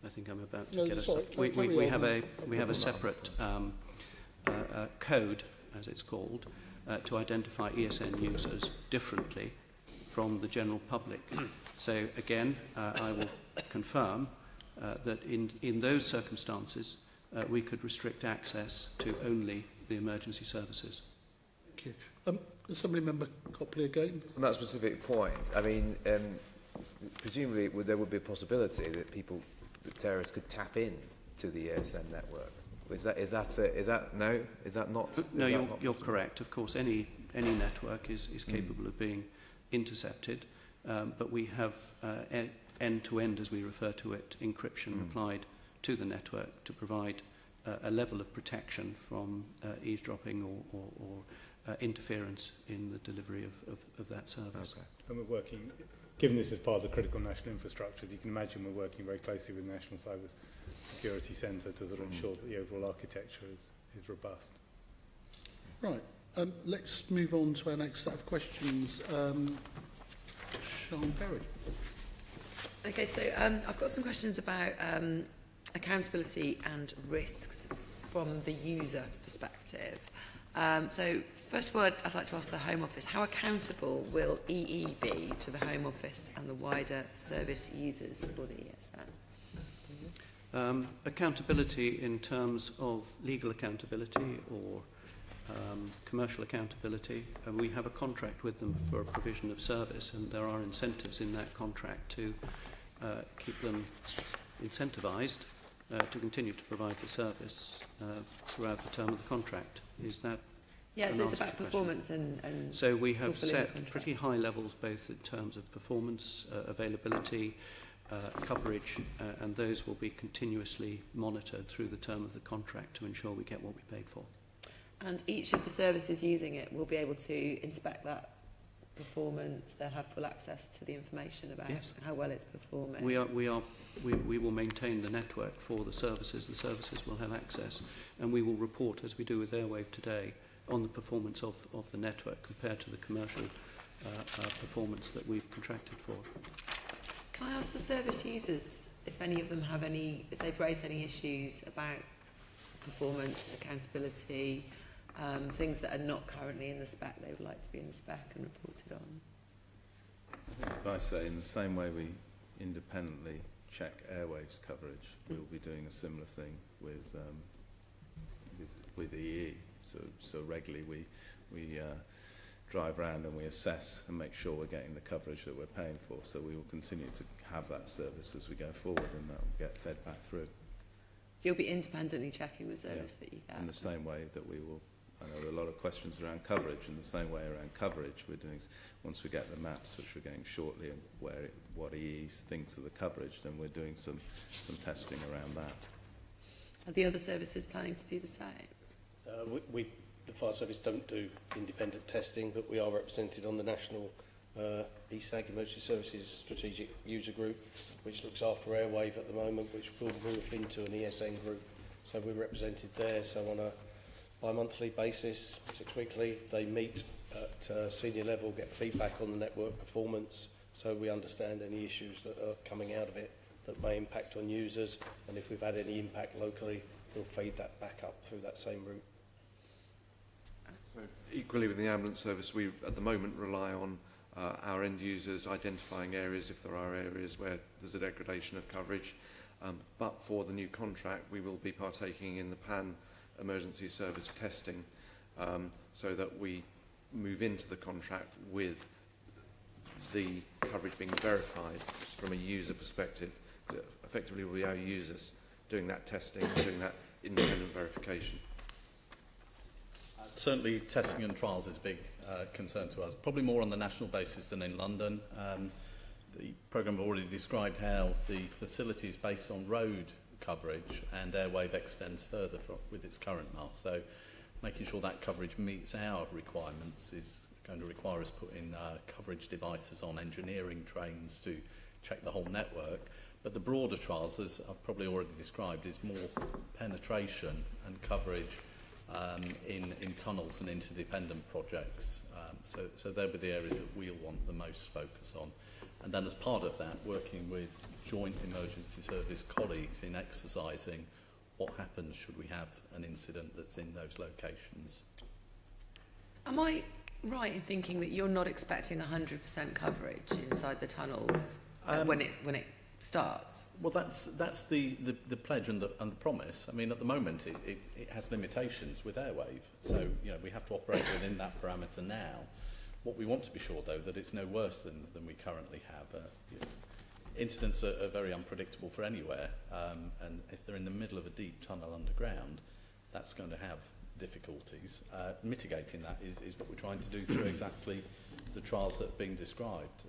I think I'm about to get we have a separate code, as it's called, to identify ESN users differently from the general public. So again, I will confirm that in those circumstances, we could restrict access to only the emergency services. Okay. Assembly Member Copley again. On that specific point, I mean, presumably there would be a possibility that terrorists could tap in to the ESN network. Is that not? No, you're correct. Of course, any network is capable of being intercepted, but we have end-to-end, as we refer to it, encryption applied to the network to provide a level of protection from eavesdropping or interference in the delivery of that service. Okay. And we're working, given this is part of the critical national infrastructures, you can imagine we're working very closely with the National Cyber Security Centre to sort of ensure that the overall architecture is robust. Right. Let's move on to our next set of questions. Sean Berry. Okay, so I've got some questions about accountability and risks from the user perspective. So first of all, I'd like to ask the Home Office, how accountable will EE be to the Home Office and the wider service users for the ESN? Accountability in terms of legal accountability or commercial accountability. We have a contract with them for a provision of service, and there are incentives in that contract to keep them incentivised to continue to provide the service throughout the term of the contract. Is that? Yes, it's about performance and so we have set pretty high levels both in terms of performance, availability, coverage, and those will be continuously monitored through the term of the contract to ensure we get what we paid for. And each of the services using it will be able to inspect that performance, they'll have full access to the information about Yes. how well it's performing. We will maintain the network for the services. The services will have access, and we will report, as we do with Airwave today, on the performance of the network compared to the commercial performance that we've contracted for. Can I ask the service users if any of them have if they've raised any issues about performance, accountability, things that are not currently in the spec they would like to be in the spec and reported on? If I say, in the same way we independently check Airwave's coverage, we'll be doing a similar thing with EE. So regularly we drive around and we assess and make sure we're getting the coverage that we're paying for. So we will continue to have that service as we go forward, and that will get fed back through. So you'll be independently checking the service that you get? In the same way that we will. I know there are a lot of questions around coverage. In the same way around coverage, we're doing, once we get the maps, which we're getting shortly, and what EE thinks of the coverage, then we're doing some testing around that. Are the other services planning to do the same? The fire service don't do independent testing, but we are represented on the national ESAG, Emergency Services Strategic User Group, which looks after Airwave at the moment, which will morph into an ESN group. So we're represented there. So on a bi-monthly basis, 6 weekly, they meet at senior level, get feedback on the network performance, so we understand any issues that are coming out of it that may impact on users, and if we've had any impact locally, we'll feed that back up through that same route. So equally with the ambulance service, we at the moment rely on our end users identifying areas if there are areas where there's a degradation of coverage. But for the new contract, we will be partaking in the PAN emergency service testing, so that we move into the contract with the coverage being verified from a user perspective. So effectively, will be our users doing that testing, doing that independent verification. Certainly, testing and trials is a big concern to us, probably more on the national basis than in London. The programme already described how the facility is based on road coverage, and Airwave extends further with its current mast. So making sure that coverage meets our requirements is going to require us putting coverage devices on engineering trains to check the whole network. But the broader trials, as I've probably already described, is more penetration and coverage in tunnels and interdependent projects. So they'll be the areas that we'll want the most focus on. And then as part of that, working with joint emergency service colleagues in exercising what happens should we have an incident that's in those locations. Am I right in thinking that you're not expecting 100% coverage inside the tunnels when it starts? Well, that's the pledge and the promise. I mean, at the moment, it has limitations with Airwave, so we have to operate within that parameter now. What we want to be sure, though, that it's no worse than we currently have. Incidents are very unpredictable for anywhere, and if they're in the middle of a deep tunnel underground, that's going to have difficulties. Mitigating that is what we're trying to do through exactly the trials that are being described.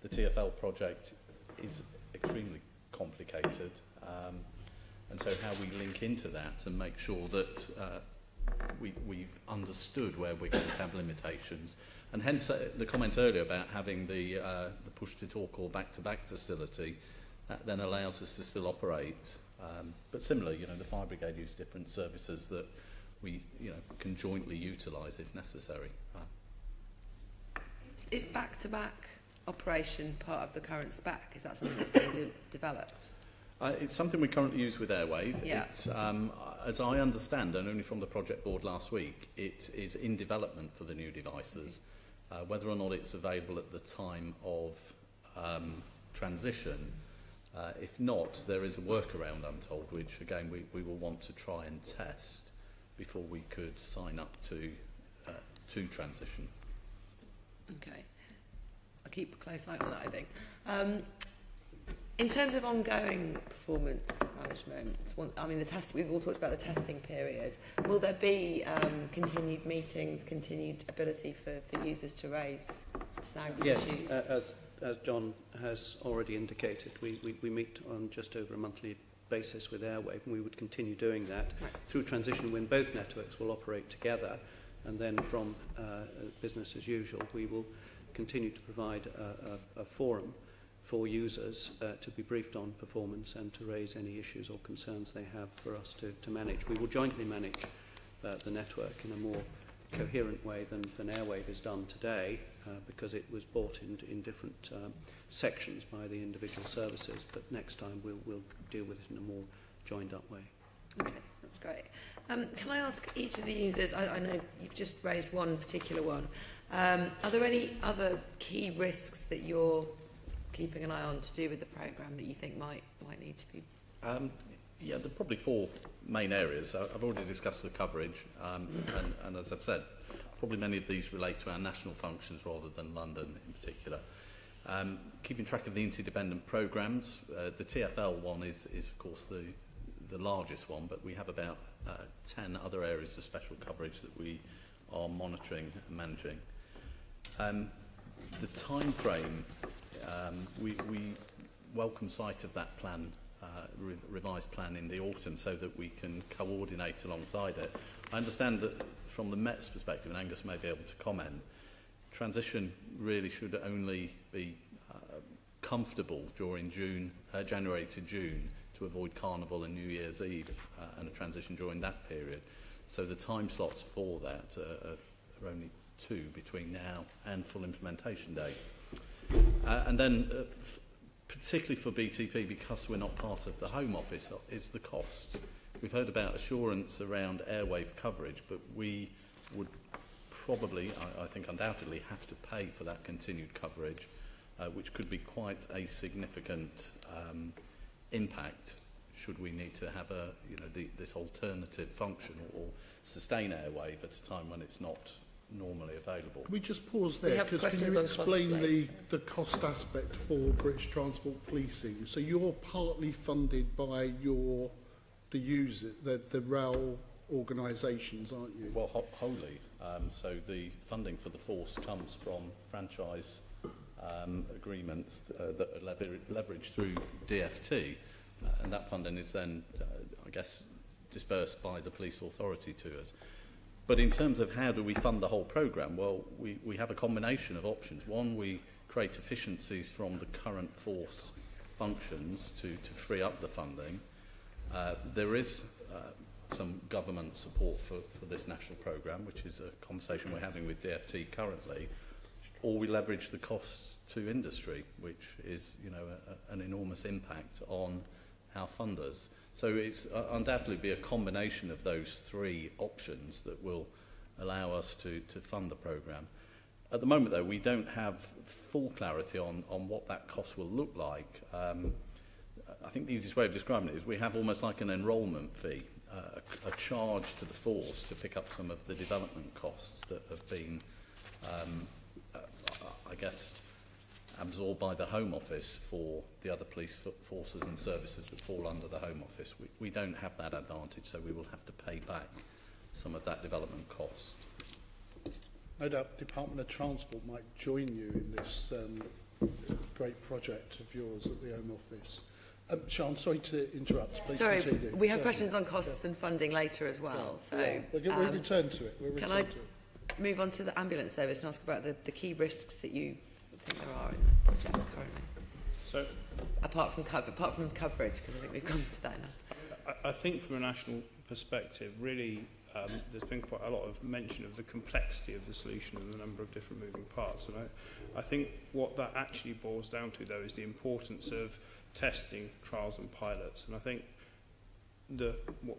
The TfL project is extremely complicated, and so how we link into that and make sure that we've understood where we're going to have limitations, and hence the comment earlier about having the push-to-talk or back-to-back facility, that then allows us to still operate. But similarly, the fire brigade use different services that we can jointly utilise if necessary. Is back-to-back operation part of the current spec? Is that something that's being developed? It's something we currently use with Airwave. Yeah. It's, as I understand, and only from the project board last week, it is in development for the new devices. Whether or not it's available at the time of transition, if not, there is a workaround, I'm told, which again we will want to try and test before we could sign up to transition. Okay. I'll keep a close eye on that, I think. In terms of ongoing performance management, we've all talked about the testing period. Will there be continued meetings, continued ability for users to raise snags? Yes, issues? as John has already indicated, we meet on just over a monthly basis with Airwave, and we would continue doing that through transition when both networks will operate together, and then from business as usual, we will continue to provide a forum for users to be briefed on performance and to raise any issues or concerns they have for us to manage. We will jointly manage the network in a more coherent way than Airwave is done today, because it was bought in different sections by the individual services, but next time we'll deal with it in a more joined up way. Okay, that's great. Can I ask each of the users, I know you've just raised one particular one, are there any other key risks that you're keeping an eye on to do with the programme that you think might need to be? Yeah, there are probably four main areas. I've already discussed the coverage, and as I've said, probably many of these relate to our national functions rather than London in particular. Keeping track of the interdependent programmes, the TfL one is of course the largest one, but we have about 10 other areas of special coverage that we are monitoring and managing. The time frame, we welcome sight of that plan, revised plan in the autumn, so that we can coordinate alongside it. I understand that from the Met's perspective, and Angus may be able to comment, transition really should only be comfortable during January to June, to avoid Carnival and New Year's Eve, and a transition during that period. So the time slots for that are only 2 between now and full implementation date. And then, particularly for BTP, because we're not part of the Home Office, is the cost. We've heard about assurance around airwave coverage, but we would probably, I think undoubtedly, have to pay for that continued coverage, which could be quite a significant impact should we need to have this alternative function or sustain airwave at a time when it's not normally available. Can we just pause there? Because can you explain the cost aspect for British Transport Policing? So you're partly funded by the rail organisations, aren't you? Well, wholly. So the funding for the force comes from franchise agreements that are leveraged through DFT, and that funding is then, I guess, dispersed by the police authority to us. But in terms of how do we fund the whole programme, well, we have a combination of options. One, we create efficiencies from the current force functions to free up the funding. There is some government support for this national programme, which is a conversation we're having with DFT currently, or we leverage the costs to industry, which is an enormous impact on our funders. So it's undoubtedly be a combination of those 3 options that will allow us to fund the programme. At the moment, though, we don't have full clarity on what that cost will look like. I think the easiest way of describing it is we have almost like an enrolment fee, a charge to the force to pick up some of the development costs that have been, I guess, absorbed by the Home Office for the other police forces and services that fall under the Home Office. We don't have that advantage, so we will have to pay back some of that development cost. No doubt Department of Transport might join you in this great project of yours at the Home Office. Siobhan, sorry to interrupt. Please continue. We have questions on costs and funding later as well. We'll return to it. Can I move on to the ambulance service and ask about the key risks that you think there are in the project currently? So, apart from coverage, because I think we've gone to that now. I think from a national perspective, really, there's been quite a lot of mention of the complexity of the solution and the number of different moving parts. And I think what that actually boils down to, though, is the importance of testing, trials and pilots. And I think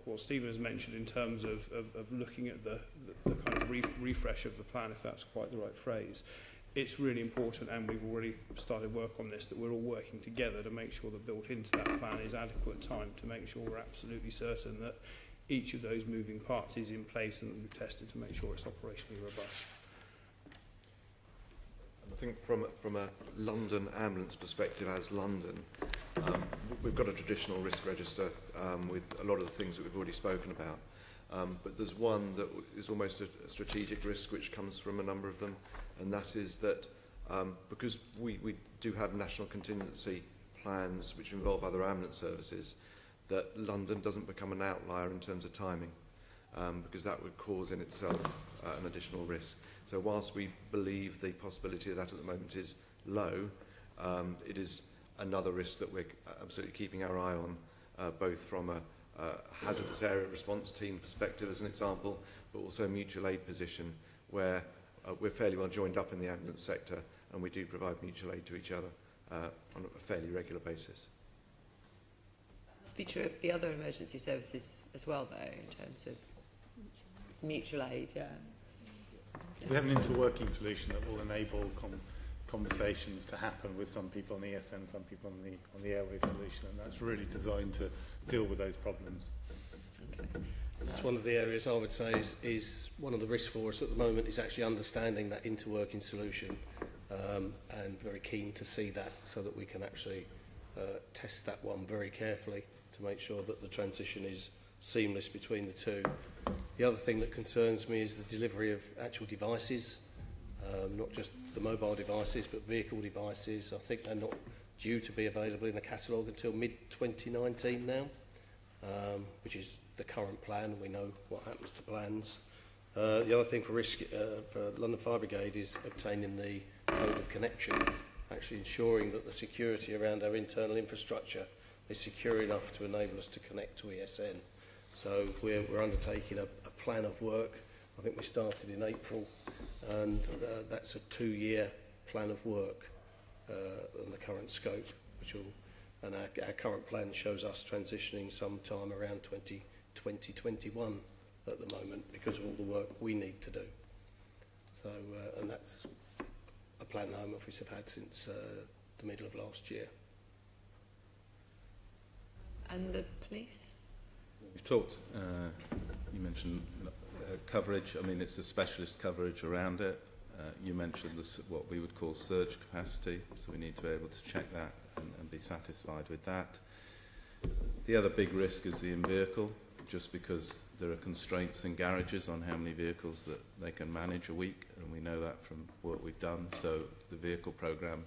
what Stephen has mentioned in terms of looking at the kind of refresh of the plan, if that's quite the right phrase, it's really important, and we've already started work on this, that we're all working together to make sure that built into that plan is adequate time to make sure we're absolutely certain that each of those moving parts is in place and that we've tested to make sure it's operationally robust. I think from a London ambulance perspective, as London, we've got a traditional risk register with a lot of the things that we've already spoken about. But there's one that is almost a strategic risk which comes from a number of them, and that is that because we do have national contingency plans which involve other ambulance services, that London doesn't become an outlier in terms of timing. because that would cause in itself an additional risk. So whilst we believe the possibility of that at the moment is low, it is another risk that we're absolutely keeping our eye on, both from a hazardous area response team perspective as an example, but also a mutual aid position where we're fairly well joined up in the ambulance sector and we do provide mutual aid to each other on a fairly regular basis. Must be true of the other emergency services as well, though, in terms of mutual aid, yeah. We have an interworking solution that will enable conversations to happen with some people on the ESN, some people on the Airwave solution, and that's really designed to deal with those problems. Okay. That's one of the areas I would say is one of the risks for us at the moment is actually understanding that interworking solution, and very keen to see that so that we can actually test that one very carefully to make sure that the transition is seamless between the two. The other thing that concerns me is the delivery of actual devices, not just the mobile devices but vehicle devices. I think they're not due to be available in the catalogue until mid-2019 now, which is the current plan. We know what happens to plans. The other thing for risk for London Fire Brigade is obtaining the code of connection, actually ensuring that the security around our internal infrastructure is secure enough to enable us to connect to ESN. So we're undertaking a plan of work. I think we started in April, and that's a 2-year plan of work on the current scope, which will, and our current plan shows us transitioning sometime around 2021 at the moment because of all the work we need to do. So, and that's a plan the Home Office have had since the middle of last year. And the police? We've talked, you mentioned coverage. I mean, it's the specialist coverage around it. You mentioned what we would call surge capacity, so we need to be able to check that and be satisfied with that. The other big risk is the in-vehicle, just because there are constraints in garages on how many vehicles that they can manage a week, and we know that from work we've done. So the vehicle programme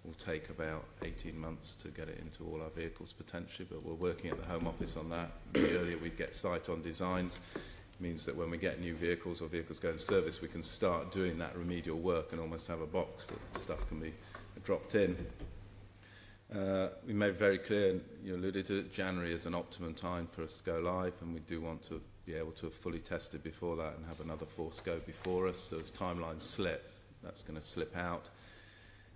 will take about 18 months to get it into all our vehicles potentially, but we're working at the Home Office on that. The earlier we get sight on designs, means that when we get new vehicles or vehicles go in service, we can start doing that remedial work and almost have a box that stuff can be dropped in. We made very clear, and you alluded to it, January is an optimum time for us to go live, and we do want to be able to have fully tested before that and have another force go before us. So as timelines slip, that's going to slip out.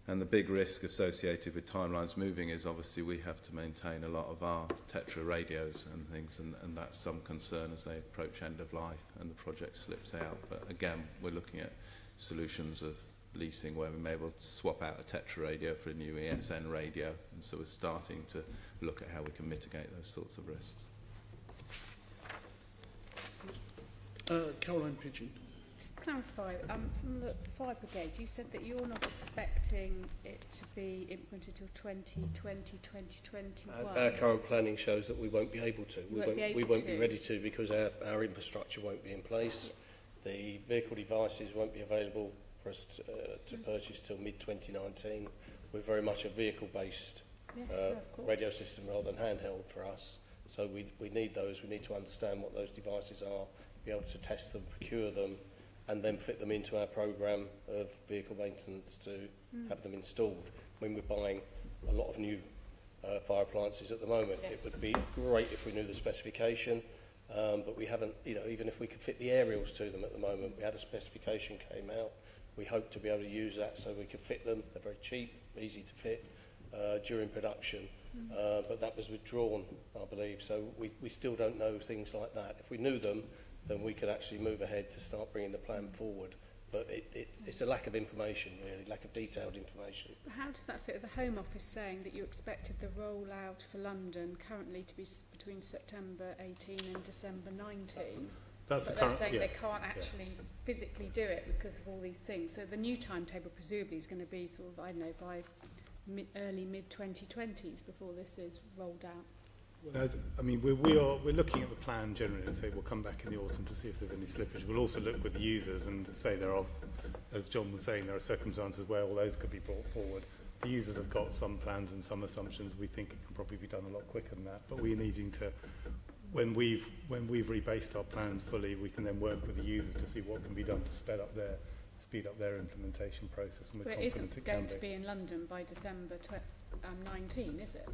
And the big risk associated with timelines moving is obviously we have to maintain a lot of our Tetra radios and things, and that's some concern as they approach end of life and the project slips out. But again, we're looking at solutions of leasing where we may be able to swap out a Tetra radio for a new ESN radio, and so we're starting to look at how we can mitigate those sorts of risks. Caroline Pigeon. Just to clarify, from the Fire Brigade, you said that you're not expecting it to be implemented till 2020, 2021. Our current planning shows that we won't be able to. We won't be ready to because our infrastructure won't be in place. Yeah. The vehicle devices won't be available for us to purchase till mid-2019. We're very much a vehicle-based radio system rather than handheld for us. So we need those. We need to understand what those devices are, be able to test them, procure them, and then fit them into our programme of vehicle maintenance to have them installed. When we're buying a lot of new fire appliances at the moment, it would be great if we knew the specification, but we haven't, you know, even if we could fit the aerials to them at the moment, we had a specification came out. We hope to be able to use that so we could fit them. They're very cheap, easy to fit during production, but that was withdrawn, I believe, so we still don't know things like that. If we knew them, then we could actually move ahead to start bringing the plan forward. But it's a lack of information, really, lack of detailed information. But how does that fit with the Home Office saying that you expected the rollout for London currently to be between September 18 and December 19? That's but they're saying they can't actually physically do it because of all these things. So the new timetable presumably is going to be sort of, I don't know, by early mid-2020s before this is rolled out. Well, I mean, we're looking at the plan generally and say we'll come back in the autumn to see if there's any slippage. We'll also look with the users and say as John was saying, there are circumstances where all those could be brought forward. The users have got some plans and some assumptions. We think it can probably be done a lot quicker than that, but we're needing to when we've rebased our plans fully, we can then work with the users to see what can be done to speed up their implementation process. And we're but it confident isn't going to be in London by December 19, is it?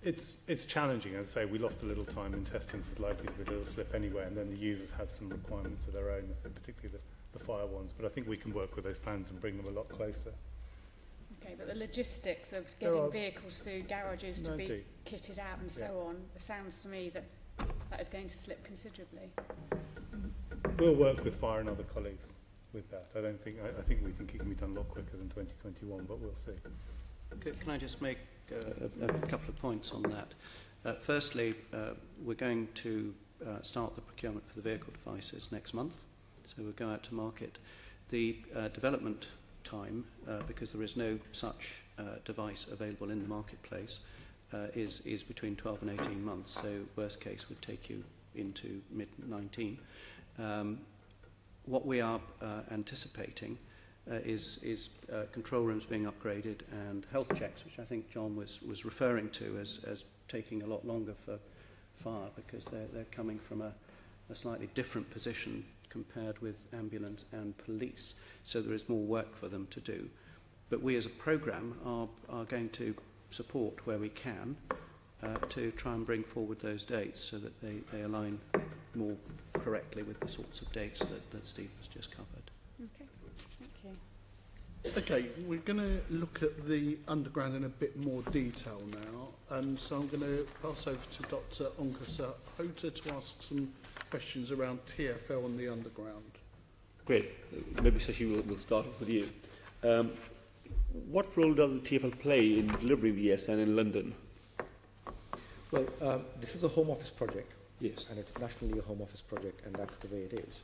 It's challenging. As I say, we lost a little time in testing, so it's likely to be a little slip anyway, and then the users have some requirements of their own, so particularly the fire ones. But I think we can work with those plans and bring them a lot closer. Okay, but the logistics of getting vehicles through garages to be kitted out and so on, it sounds to me that that is going to slip considerably. We'll work with fire and other colleagues with that. I think we think it can be done a lot quicker than 2021, but we'll see. Can I just make a couple of points on that? Firstly, we're going to start the procurement for the vehicle devices next month, so we'll go out to market. The development time, because there is no such device available in the marketplace, is between 12 and 18 months, so worst case would take you into mid-19. What we are anticipating is control rooms being upgraded and health checks, which I think John was referring to as taking a lot longer for fire, because they're coming from a slightly different position compared with ambulance and police, so there is more work for them to do. But we as a programme are going to support where we can to try and bring forward those dates so that they align more correctly with the sorts of dates that Steve has just covered. Okay, thank you. Okay, we're going to look at the underground in a bit more detail now. So I'm going to pass over to Dr. Angus Hota to ask some questions around TfL and the underground. Great. Maybe Shashi will start with you. What role does the TfL play in delivering the ESN in London? Well, this is a Home Office project. Yes. And it's nationally a Home Office project, and that's the way it is.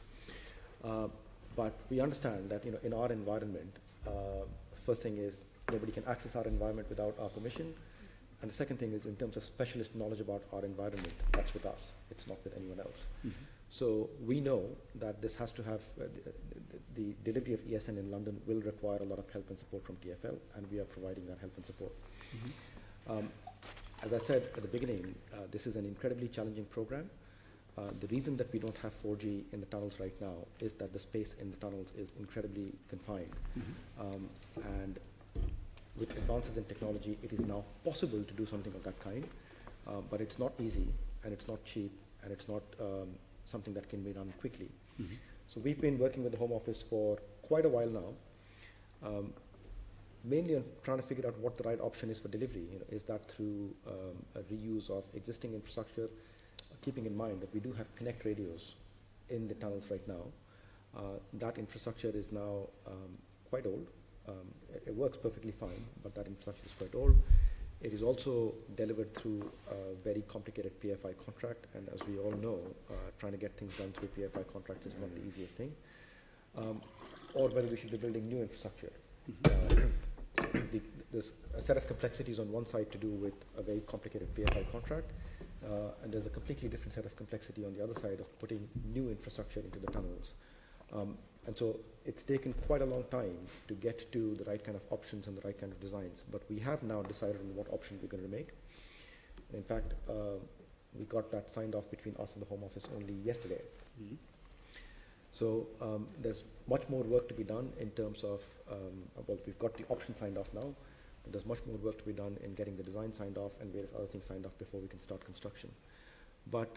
But we understand that, you know, in our environment, first thing is nobody can access our environment without our permission. And the second thing is, in terms of specialist knowledge about our environment, that's with us. It's not with anyone else. Mm-hmm. So we know that this has to have, the delivery of ESN in London will require a lot of help and support from TfL, and we are providing that help and support. Mm-hmm. As I said at the beginning, this is an incredibly challenging program. The reason that we don't have 4G in the tunnels right now is that the space in the tunnels is incredibly confined. Mm-hmm. And with advances in technology, it is now possible to do something of that kind, but it's not easy, and it's not cheap, and it's not something that can be done quickly. Mm-hmm. So we've been working with the Home Office for quite a while now, mainly on trying to figure out what the right option is for delivery. You know, is that through a reuse of existing infrastructure, keeping in mind that we do have connect radios in the tunnels right now. That infrastructure is now quite old. It works perfectly fine, but that infrastructure is quite old. It is also delivered through a very complicated PFI contract, and as we all know, trying to get things done through PFI contracts is not the easiest thing. Or whether we should be building new infrastructure. There's a set of complexities on one side to do with a very complicated PFI contract, and there's a completely different set of complexity on the other side of putting new infrastructure into the tunnels. And so it's taken quite a long time to get to the right kind of options and the right kind of designs, but we have now decided on what option we're going to make. In fact, we got that signed off between us and the Home Office only yesterday. Mm-hmm. So there's much more work to be done in terms of, well, we've got the option signed off now, but there's much more work to be done in getting the design signed off and various other things signed off before we can start construction. But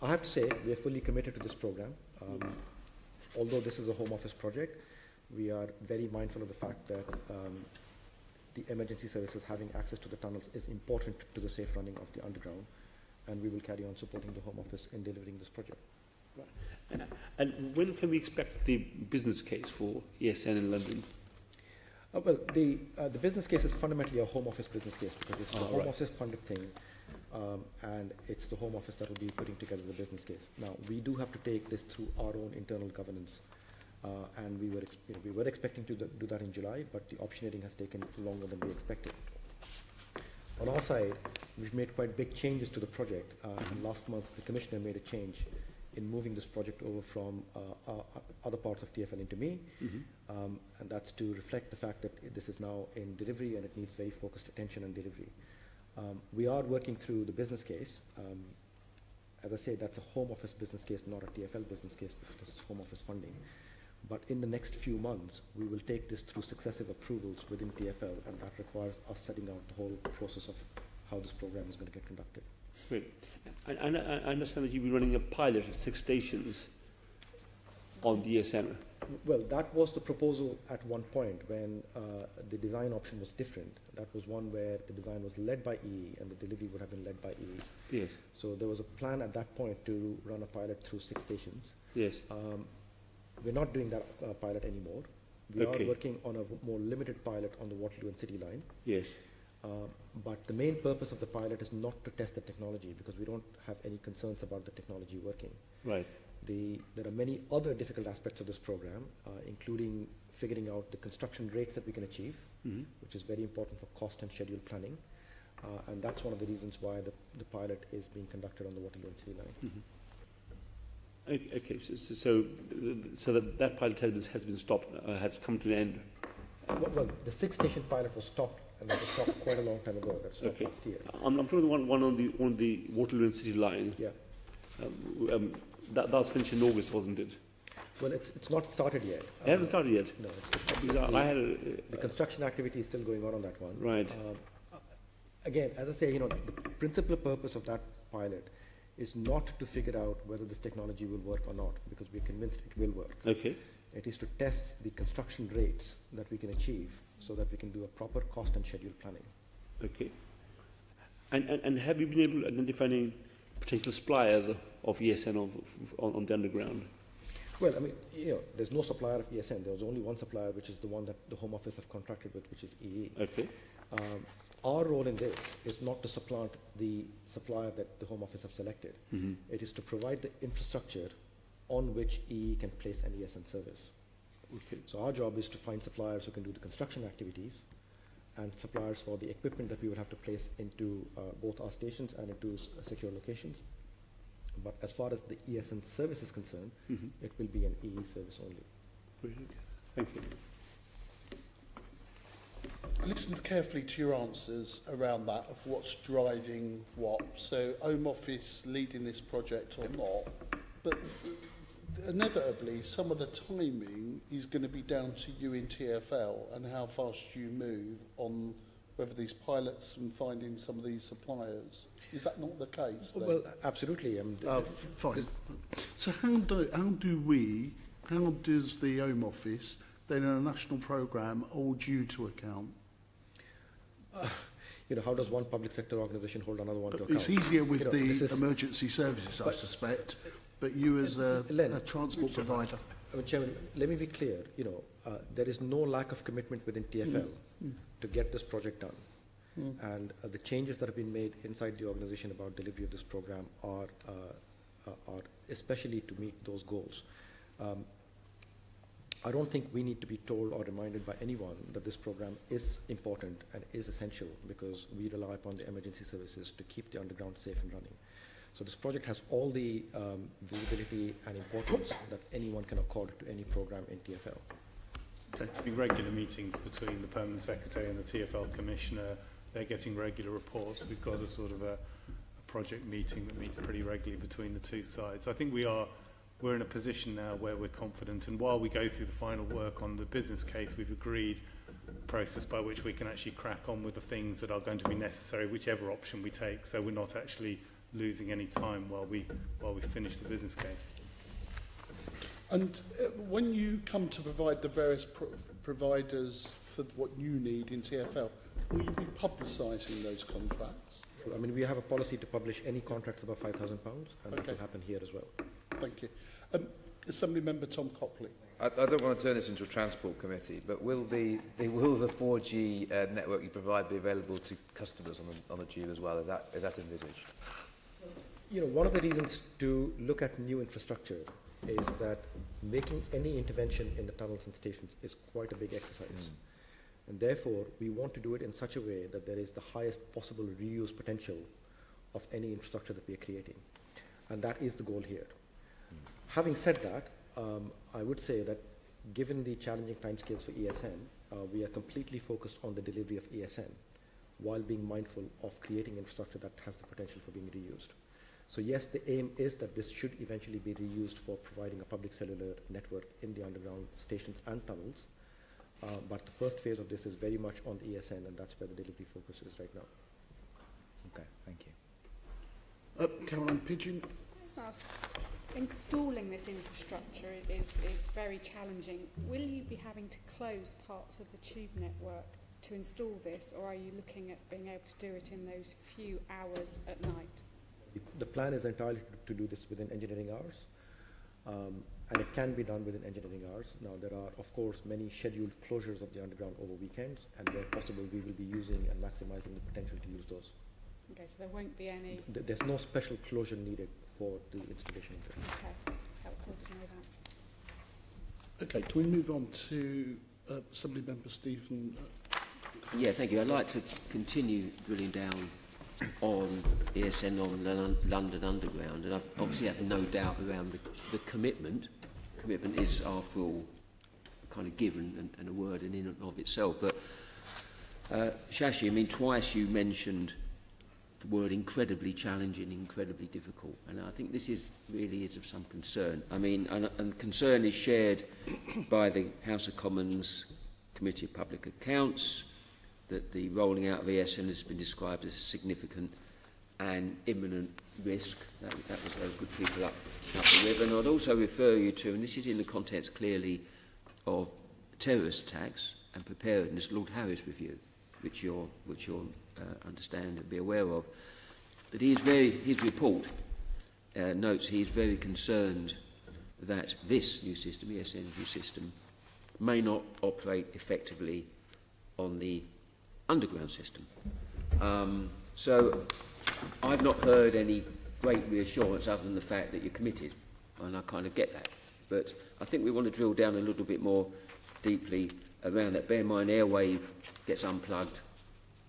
I have to say, we are fully committed to this program. Although this is a Home Office project, we are very mindful of the fact that the emergency services having access to the tunnels is important to the safe running of the underground, and we will carry on supporting the Home Office in delivering this project. Right. And when can we expect the business case for ESN in London? Well, the business case is fundamentally a Home Office business case, because it's a Home Office funded thing, and it's the Home Office that will be putting together the business case. Now, we do have to take this through our own internal governance, and we were expecting to do that in July, but the optioneering has taken longer than we expected. On our side, we've made quite big changes to the project, and last month the Commissioner made a change in moving this project over from other parts of TfL into me, and that's to reflect the fact that this is now in delivery and it needs very focused attention and delivery. We are working through the business case, As I say, that's a Home Office business case, not a TfL business case, because this is Home Office funding. But in the next few months, we will take this through successive approvals within TfL, and that requires us setting out the whole process of how this program is going to get conducted. Great. And I understand that you'll be running a pilot of 6 stations on the ESN. Well, that was the proposal at one point when the design option was different. That was one where the design was led by EE and the delivery would have been led by EE. Yes. So there was a plan at that point to run a pilot through 6 stations. Yes. We're not doing that pilot anymore. We are working on a more limited pilot on the Waterloo and City line. Yes. But the main purpose of the pilot is not to test the technology, because we don't have any concerns about the technology working. Right. There are many other difficult aspects of this program, including figuring out the construction rates that we can achieve, which is very important for cost and schedule planning. And that's one of the reasons why the pilot is being conducted on the Waterloo and City line. Okay, so that pilot has been stopped, has come to an end. Well, the 6-station pilot was stopped, and that was stopped quite a long time ago. That stopped last year. I'm talking the one on the Waterloo and City line. Yeah. That was finished in August, wasn't it? Well, it's not started yet. It hasn't started yet? No. The construction activity is still going on that one. Right. Again, as I say, the principal purpose of that pilot is not to figure out whether this technology will work or not, because we're convinced it will work. Okay. It is to test the construction rates that we can achieve so that we can do a proper cost and schedule planning. Okay. And have you been able to identify any potential suppliers of ESN on the underground? Well, I mean, there's no supplier of ESN. There was only one supplier, which is the one that the Home Office have contracted with, which is EE. Okay. Our role in this is not to supplant the supplier that the Home Office have selected. It is to provide the infrastructure on which EE can place an ESN service. Okay. So our job is to find suppliers who can do the construction activities and suppliers for the equipment that we would have to place into both our stations and into secure locations. But as far as the ESN service is concerned, it will be an EE service only. Brilliant. Thank you. I listened carefully to your answers around that, of what's driving what. So Home Office leading this project or not, but inevitably some of the timing is going to be down to you in TfL and how fast you move on whether these pilots and finding some of these suppliers. Is that not the case? Then? Well, absolutely. Fine. So how does the Home Office, then in a national programme, hold you to account? How does one public sector organisation hold another one to account? It's easier with the emergency services, I suspect, but you as a transport provider. Chairman, let me be clear. There is no lack of commitment within TfL to get this project done. And the changes that have been made inside the organisation about delivery of this programme are especially to meet those goals. I don't think we need to be told or reminded by anyone that this program is important and is essential, because we rely upon the emergency services to keep the underground safe and running. So this project has all the visibility and importance that anyone can accord to any program in TfL. Okay. Having regular meetings between the Permanent Secretary and the TfL Commissioner, they're getting regular reports. We've got a sort of a project meeting that meets pretty regularly between the two sides. I think we're in a position now where we're confident, and while we go through the final work on the business case, we've agreed a process by which we can actually crack on with the things that are going to be necessary, whichever option we take, so we're not actually losing any time while we finish the business case. And when you come to provide the various providers for what you need in TfL, will you be publicising those contracts? I mean, we have a policy to publish any contracts above £5,000, and that will happen here as well. Thank you. Assembly Member Tom Copley. I don't want to turn this into a transport committee, but will the 4G network you provide be available to customers on the tube as well? Is that envisaged? One of the reasons to look at new infrastructure is that making any intervention in the tunnels and stations is quite a big exercise. And therefore, we want to do it in such a way that there is the highest possible reuse potential of any infrastructure that we are creating. And that is the goal here. Having said that, I would say that given the challenging timescales for ESN, we are completely focused on the delivery of ESN while being mindful of creating infrastructure that has the potential for being reused. So yes, the aim is that this should eventually be reused for providing a public cellular network in the underground stations and tunnels. But the first phase of this is very much on the ESN, and that's where the delivery focus is right now. Okay, thank you. Caroline Pigeon. Installing this infrastructure is very challenging. Will you be having to close parts of the tube network to install this, or are you looking at being able to do it in those few hours at night? The plan is entirely to do this within engineering hours, and it can be done within engineering hours. Now, there are, of course, many scheduled closures of the underground over weekends, and where possible, we will be using and maximizing the potential to use those. Okay, so there won't be any... There's no special closure needed for the installation of this. Okay, helpful to know that. Okay, can we move on to Assembly Member Stephen? Yeah, thank you. I'd like to continue drilling down on ESN on London Underground, and I obviously have no doubt around the commitment. Commitment is, after all, kind of given and a word in and of itself. But Shashi, I mean, twice you mentioned the word incredibly challenging, incredibly difficult, and I think this really is of some concern. I mean, and concern is shared by the House of Commons Committee of Public Accounts, that the rolling out of ESN has been described as a significant and imminent risk. That was those good people up the river. And I'd also refer you to, and this is in the context clearly of terrorist attacks and preparedness, Lord Harris' review, which you'll understand and be aware of. But his report notes he is very concerned that this new system, ESN new system, may not operate effectively on the underground system. So I've not heard any great reassurance other than the fact that you're committed, and I kind of get that. But I think we want to drill down a little bit more deeply around that. Bear in mind, Airwave gets unplugged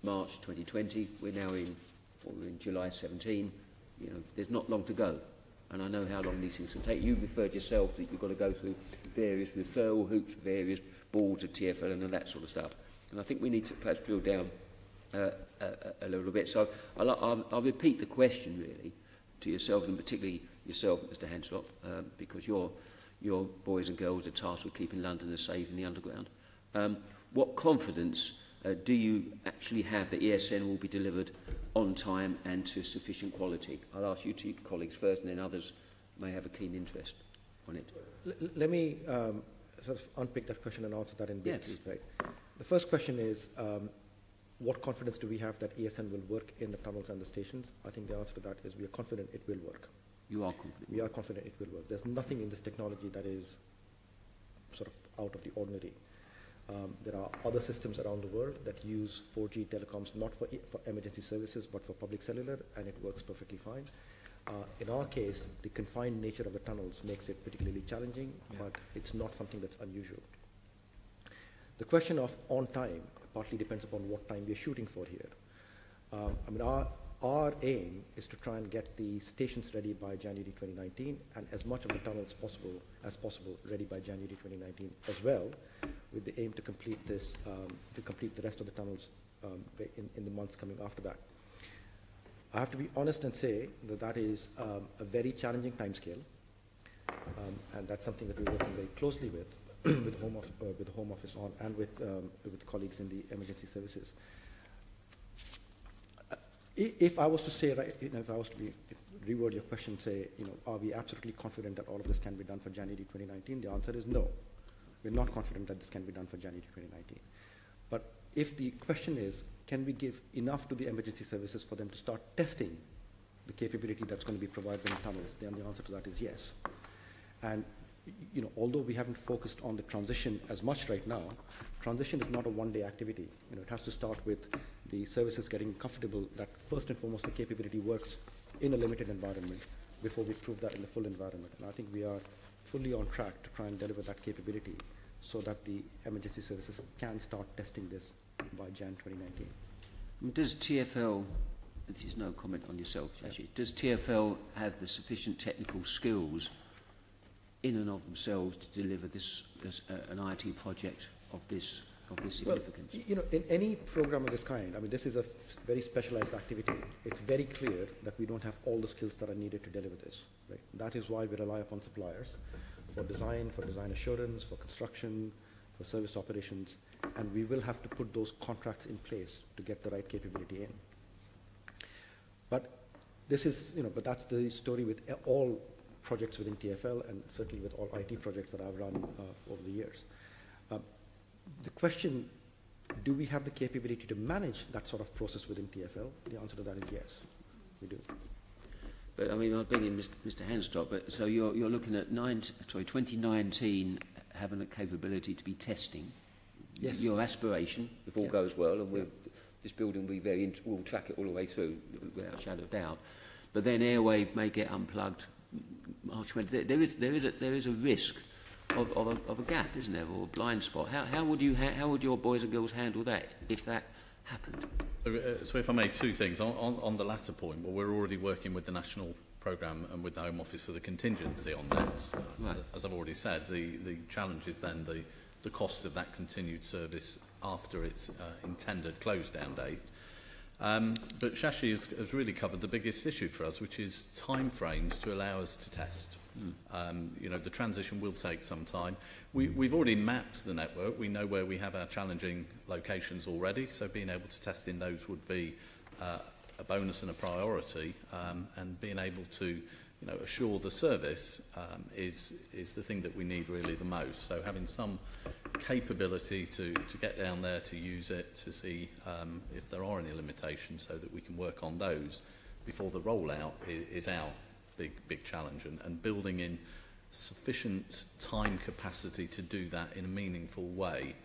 March 2020. We're now in July 17. You know, there's not long to go, and I know how long these things can take. You referred yourself that you've got to go through various referral hoops, various boards of TfL and all that sort of stuff. And I think we need to perhaps drill down a little bit. So I'll repeat the question really to yourself, and particularly yourself, Mr. Hanslop, because your boys and girls are tasked with keeping Londoners safe in the underground. What confidence do you actually have that ESN will be delivered on time and to sufficient quality? I'll ask you two colleagues first, and then others may have a keen interest on it. Let me sort of unpick that question and answer that in bits. Yes. Right. The first question is, what confidence do we have that ESN will work in the tunnels and the stations? I think the answer to that is we are confident it will work. You are confident? We are confident it will work. There's nothing in this technology that is sort of out of the ordinary. There are other systems around the world that use 4G telecoms, not for emergency services, but for public cellular, and it works perfectly fine. In our case, the confined nature of the tunnels makes it particularly challenging, but it's not something that's unusual. The question of on time partly depends upon what time we're shooting for here. I mean, our aim is to try and get the stations ready by January 2019, and as much of the tunnels as possible ready by January 2019 as well, with the aim to complete this, to complete the rest of the tunnels in the months coming after that. I have to be honest and say that that is a very challenging timescale, and that's something that we're working very closely with with the Home Office on, and with colleagues in the emergency services. If I was to say, right, if I was to reword your question, say, are we absolutely confident that all of this can be done for January 2019? The answer is no. We're not confident that this can be done for January 2019. But if the question is, can we give enough to the emergency services for them to start testing the capability that's going to be provided in the tunnels, then the answer to that is yes. And although we haven't focused on the transition as much right now, transition is not a one-day activity. It has to start with the services getting comfortable that first and foremost the capability works in a limited environment before we prove that in the full environment. And I think we are fully on track to try and deliver that capability so that the emergency services can start testing this by Jan 2019. Does TfL, this is no comment on yourself, Shashi, does TfL have the sufficient technical skills in and of themselves to deliver this an IT project of this of this significance? Well, you know, in any program of this kind, I mean, this is a very specialized activity. It's very clear that we don't have all the skills that are needed to deliver this. Right? That is why we rely upon suppliers for design assurance, for construction, for service operations, and we will have to put those contracts in place to get the right capability in. But this is, you know, but that's the story with all projects within TfL and certainly with all IT projects that I've run over the years. The question, do we have the capability to manage that sort of process within TfL? The answer to that is yes, we do. But I mean, I'll bring in Mr. Hanstock, but so you're looking at 2019 having a capability to be testing. Yes. Your aspiration, if all goes well, and this building will be we'll track it all the way through without a shadow of doubt. But then Airwave may get unplugged March 20. There is a risk of a gap, isn't there, or a blind spot? How would your boys and girls handle that if that happened? So if I made two things on the latter point, well, we're already working with the national programme and with the Home Office for the contingency on that. Right. As I've already said, the challenge is then the cost of that continued service after its intended close down date. But Shashi has really covered the biggest issue for us, which is timeframes to allow us to test. You know, the transition will take some time. We've already mapped the network. We know where we have our challenging locations already, so being able to test in those would be a bonus and a priority, and being able to, you know, assure the service is the thing that we need really the most. So having some capability to get down there, to use it, to see if there are any limitations so that we can work on those before the rollout is our big challenge, and building in sufficient time capacity to do that in a meaningful way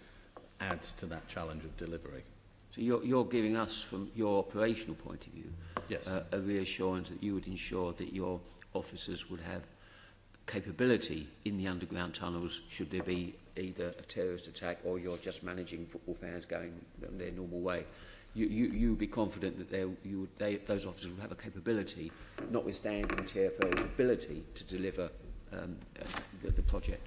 adds to that challenge of delivery. So you're giving us, from your operational point of view, yes, a reassurance that you would ensure that your officers would have capability in the underground tunnels should there be either a terrorist attack or you're just managing football fans going their normal way. You would be confident that those officers will have a capability, notwithstanding TfL's ability to deliver the project.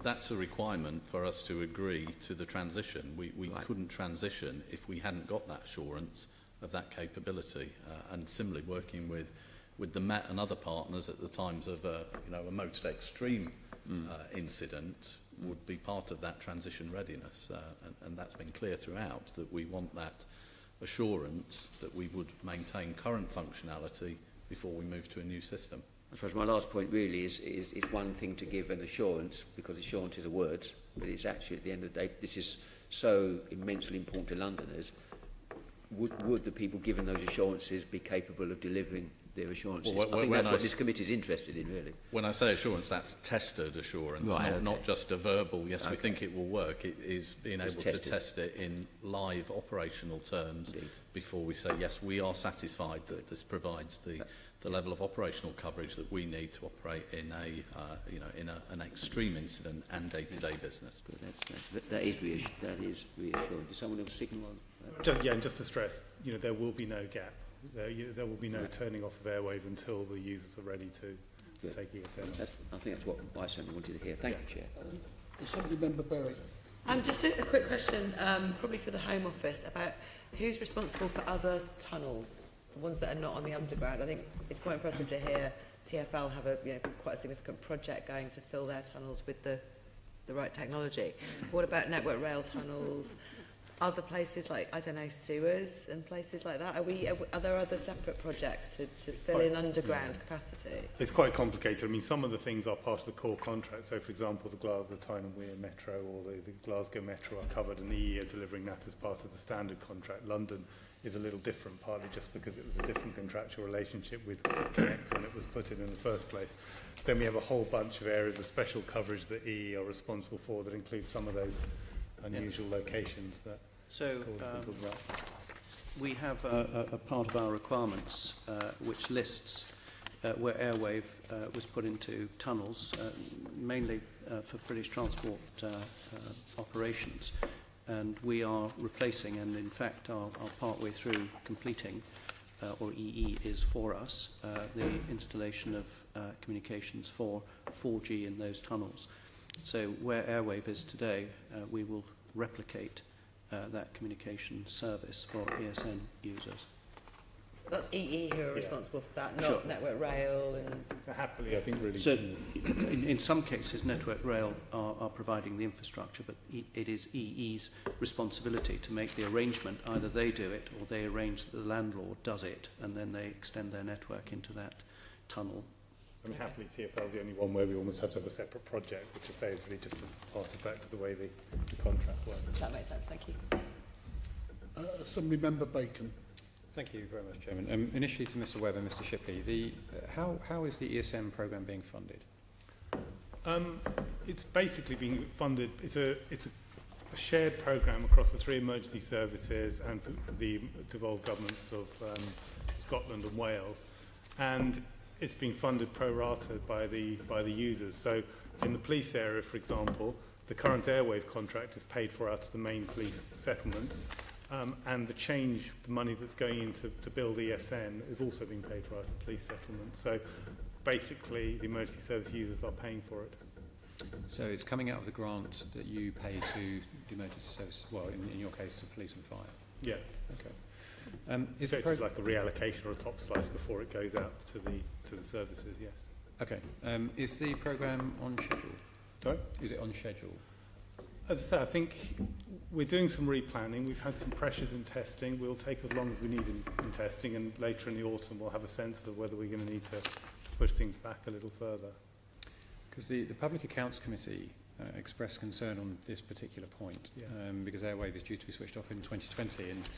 That's a requirement for us to agree to the transition. We right. couldn't transition if we hadn't got that assurance of that capability. And similarly, working with the Met and other partners at the times of a most extreme incident would be part of that transition readiness. And that's been clear throughout, that we want that assurance that we would maintain current functionality before we move to a new system. I suppose my last point really is one thing to give an assurance, because assurance is a word, but it's actually, at the end of the day, this is so immensely important to Londoners. Would the people given those assurances be capable of delivering their assurances? Well, I think that's what this committee is interested in, really. When I say assurance, that's tested assurance, right, not just a verbal, yes, okay, we think it will work. It is being able to test it in live operational terms. Indeed. Before we say, yes, we are satisfied that this provides the level of operational coverage that we need to operate in an extreme incident and day-to-day business. Good. That is reassuring. Does someone have a signal on? Just to stress, there will be no gap. There will be no turning off of Airwave until the users are ready to take ESN off. I think that's what I certainly wanted to hear. Thank you, Chair. Assembly-member Berry. Just a quick question, probably for the Home Office, about who's responsible for other tunnels, the ones that are not on the underground. I think it's quite impressive to hear TfL have quite a significant project going to fill their tunnels with the right technology. But what about Network Rail tunnels? Other places like, I don't know, sewers and places like that? Are there other separate projects to fill in underground capacity? It's quite complicated. I mean, some of the things are part of the core contract. So, for example, the Glasgow Tyne and Weir Metro or the Glasgow Metro are covered, and EE are delivering that as part of the standard contract. London is a little different, partly just because it was a different contractual relationship with Connect when it was put in the first place. Then we have a whole bunch of areas of special coverage that EE are responsible for that include some of those unusual locations that we have a part of our requirements which lists where Airwave was put into tunnels, mainly for British transport operations, and we are replacing, and in fact are partway through completing, or EE is for us, the installation of communications for 4G in those tunnels. So where Airwave is today, we will replicate that communication service for ESN users. That's EE who are responsible for that, not Sure. Network Rail and... Happily, I think really... So, in some cases, Network Rail are providing the infrastructure, but it is EE's responsibility to make the arrangement. Either they do it, or they arrange that the landlord does it, and then they extend their network into that tunnel. I mean, happily, TfL is the only one where we almost have to have a separate project, which I say is really just an artefact of the way the contract works. That makes sense, thank you. Assembly Member Bacon. Thank you very much, Chairman. Initially to Mr Webb and Mr Shipley, how is the ESM programme being funded? It's basically being funded, it's a shared programme across the 3 emergency services and the devolved governments of Scotland and Wales, and it's being funded pro rata by the users. So in the police area, for example, the current Airwave contract is paid for out of the main police settlement. And the money that's going in to build ESN is also being paid for out of the police settlement. So basically, the emergency service users are paying for it. So it's coming out of the grant that you pay to the emergency service, well, in your case, to police and fire? Yeah. Okay. So it's like a reallocation or a top slice before it goes out to the services, yes. Okay. Is the programme on schedule? Sorry? Is it on schedule? As I say, I think we're doing some replanning. We've had some pressures in testing. We'll take as long as we need in testing, and later in the autumn we'll have a sense of whether we're going to need to push things back a little further. Because the Public Accounts Committee expressed concern on this particular point, because Airwave is due to be switched off in 2020, and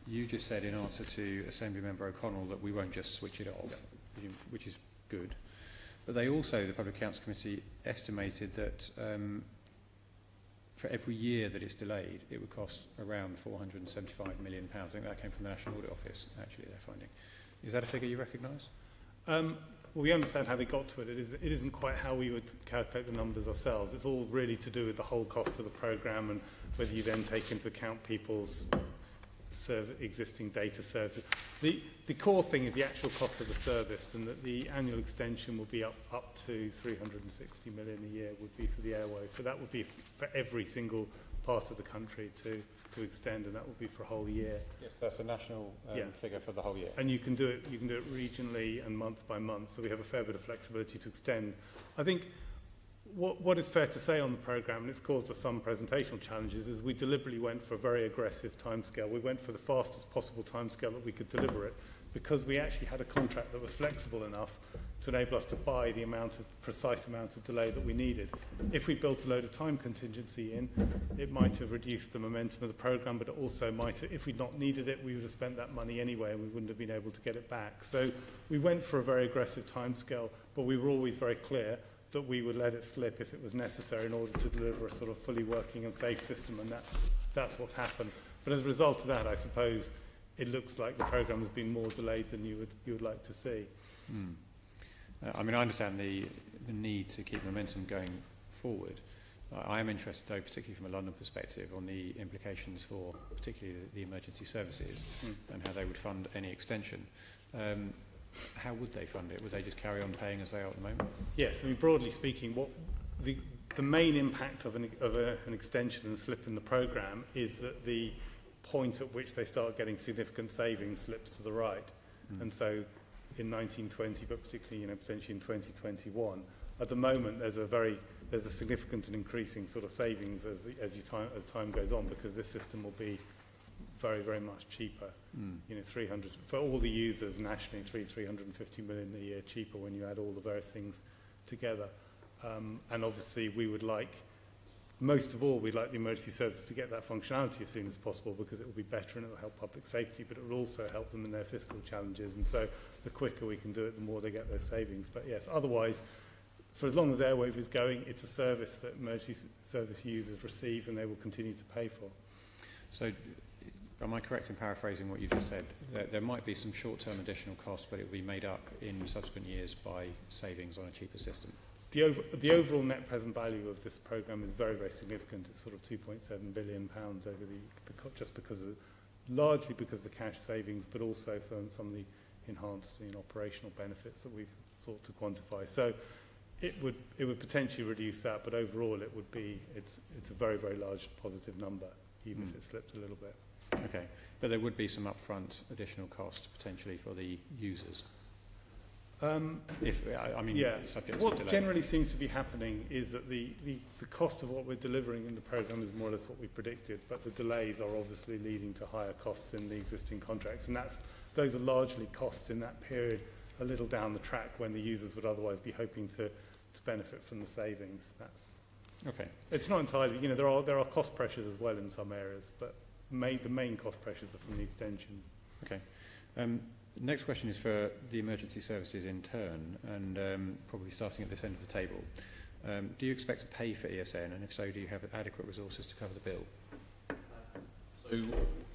you just said in answer to Assembly Member O'Connell that we won't just switch it off, which is good. But they also, the Public Accounts Committee, estimated that for every year that it's delayed, it would cost around £475 million. I think that came from the National Audit Office, actually, they're finding. Is that a figure you recognise? Well, we understand how they got to it. It isn't quite how we would calculate the numbers ourselves. It's all really to do with the whole cost of the programme and whether you then take into account people's existing data services. The core thing is the actual cost of the service, and that the annual extension will be up to 360 million a year would be for the Airwave. But that would be for every single part of the country to extend, and that would be for a whole year. Yes, that's a national figure for the whole year. And you can do it regionally and month by month, so we have a fair bit of flexibility to extend. I think what is fair to say on the programme, and it's caused us some presentational challenges, is we deliberately went for a very aggressive timescale. We went for the fastest possible timescale that we could deliver it, because we actually had a contract that was flexible enough to enable us to buy the precise amount of delay that we needed. If we built a load of time contingency in, it might have reduced the momentum of the programme, but it also might have, if we'd not needed it, we would have spent that money anyway and we wouldn't have been able to get it back. So we went for a very aggressive timescale, but we were always very clear that we would let it slip if it was necessary in order to deliver a sort of fully working and safe system, and that's what's happened. But as a result of that, I suppose it looks like the programme has been more delayed than you would like to see. I mean, I understand the need to keep momentum going forward. I am interested, though, particularly from a London perspective, on the implications for particularly the emergency services and how they would fund any extension. How would they fund it? Would they just carry on paying as they are at the moment? Yes, I mean, broadly speaking, what the main impact of an extension and slip in the programme is that the point at which they start getting significant savings slips to the right. And so in 1920, but particularly, potentially in 2021, at the moment there's a significant and increasing sort of savings as time goes on, because this system will be very, very much cheaper. 300 for all the users nationally, 350 million a year cheaper when you add all the various things together. And obviously most of all, we'd like the emergency services to get that functionality as soon as possible, because it will be better and it will help public safety, but it will also help them in their fiscal challenges. And so the quicker we can do it, the more they get those savings. But yes, otherwise, for as long as Airwave is going, it's a service that emergency service users receive and they will continue to pay for. So am I correct in paraphrasing what you just said? There might be some short-term additional costs, but it will be made up in subsequent years by savings on a cheaper system? The overall net present value of this programme is very, very significant. It's sort of £2.7 billion over largely because of the cash savings, but also for some of the enhanced operational benefits that we've sought to quantify. So it would potentially reduce that, but overall it would be, it's a very, very large positive number, even if it slipped a little bit. Okay, but there would be some upfront additional cost potentially for the users. Subject to what delay. generally seems to be happening is that the cost of what we're delivering in the programme is more or less what we predicted, but the delays are obviously leading to higher costs in the existing contracts, and those are largely costs in that period a little down the track when the users would otherwise be hoping to benefit from the savings. That's okay. It's not entirely, there are cost pressures as well in some areas, but the main cost pressures are from the extension. Okay. Next question is for the emergency services in turn, and probably starting at this end of the table. Do you expect to pay for ESN, and if so, do you have adequate resources to cover the bill? So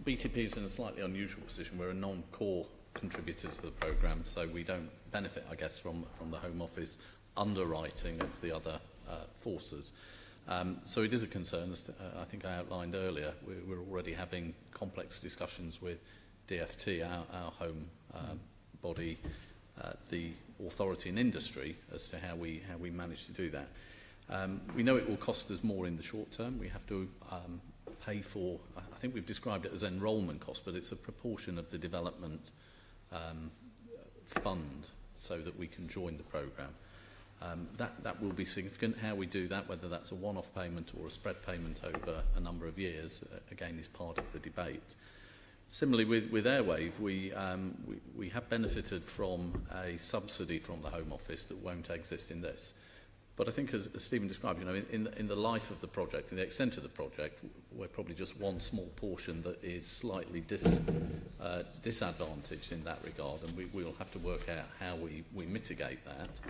BTP is in a slightly unusual position. We're a non-core contributor to the programme, so we don't benefit, I guess, from the Home Office underwriting of the other forces. So it is a concern, as I think I outlined earlier. We're already having complex discussions with DFT, our home body, the authority and industry, as to how we manage to do that. We know it will cost us more in the short term. We have to pay for, I think we've described it as enrolment cost, but it's a proportion of the development fund so that we can join the programme. That will be significant. How we do that, whether that's a one-off payment or a spread payment over a number of years, again, is part of the debate. Similarly, with Airwave, we have benefited from a subsidy from the Home Office that won't exist in this. But I think, as Stephen described, in the life of the project, in the extent of the project, we're probably just one small portion that is slightly disadvantaged in that regard, and we'll have to work out how we mitigate that.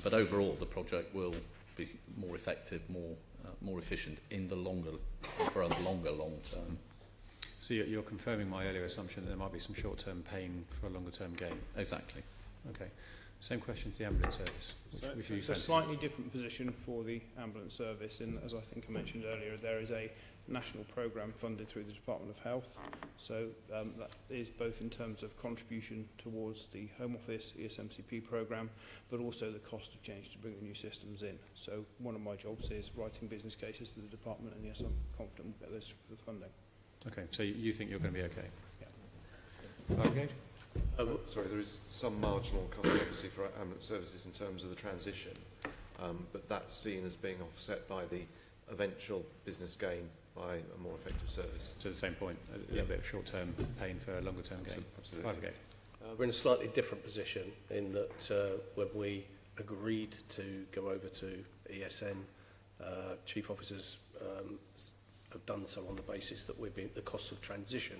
But overall, the project will be more effective, more efficient in the long term. So you're confirming my earlier assumption that there might be some short-term pain for a longer-term gain? Exactly. Okay. Same question to the ambulance service. It's a slightly different position for the ambulance service, and as I think I mentioned earlier, there is a national programme funded through the Department of Health. So that is both in terms of contribution towards the Home Office ESMCP programme, but also the cost of change to bring the new systems in. So one of my jobs is writing business cases to the department, and yes, I'm confident we'll get those funding. Okay, so you think you're going to be okay? Yeah. Brigade? Sorry, there is some marginal cost obviously for our ambulance services in terms of the transition, but that's seen as being offset by the eventual business gain by a more effective service. To the same point, a little bit of short-term pain for a longer-term gain. Absolutely. Brigade. We're in a slightly different position in that when we agreed to go over to ESN, chief officers have done so on the basis that the costs of transition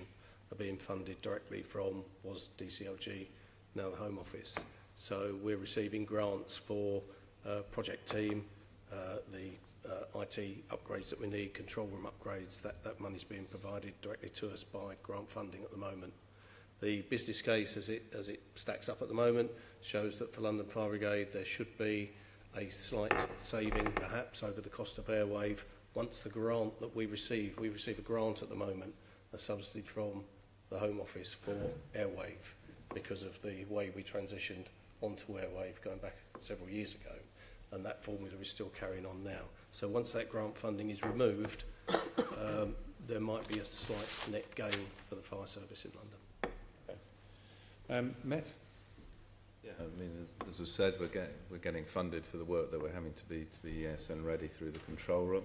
are being funded directly from DCLG, now the Home Office. So we're receiving grants for project team, the IT upgrades that we need, control room upgrades. That money's being provided directly to us by grant funding at the moment. The business case, as it stacks up at the moment, shows that for London Fire Brigade there should be a slight saving, perhaps, over the cost of Airwave. Once the grant that we receive a grant at the moment, a subsidy from the Home Office for Airwave, because of the way we transitioned onto Airwave going back several years ago, and that formula is still carrying on now. So once that grant funding is removed, there might be a slight net gain for the fire service in London. Met? Yeah, I mean, as was said, we're getting funded for the work that we're having to be ESN ready through the control room.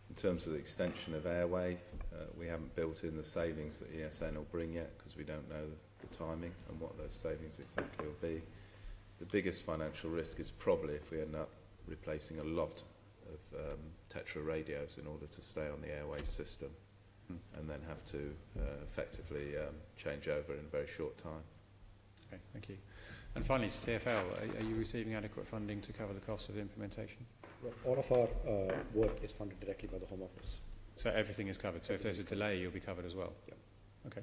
In terms of the extension of Airwave, we haven't built in the savings that ESN will bring yet, because we don't know the timing and what those savings exactly will be. The biggest financial risk is probably if we end up replacing a lot of Tetra radios in order to stay on the Airwave system, and then have to effectively change over in a very short time. Okay, thank you. And finally, to TfL, are you receiving adequate funding to cover the cost of the implementation? Well, all of our work is funded directly by the Home Office. So everything is covered. So if there's a delay, you'll be covered as well? Yeah. Okay.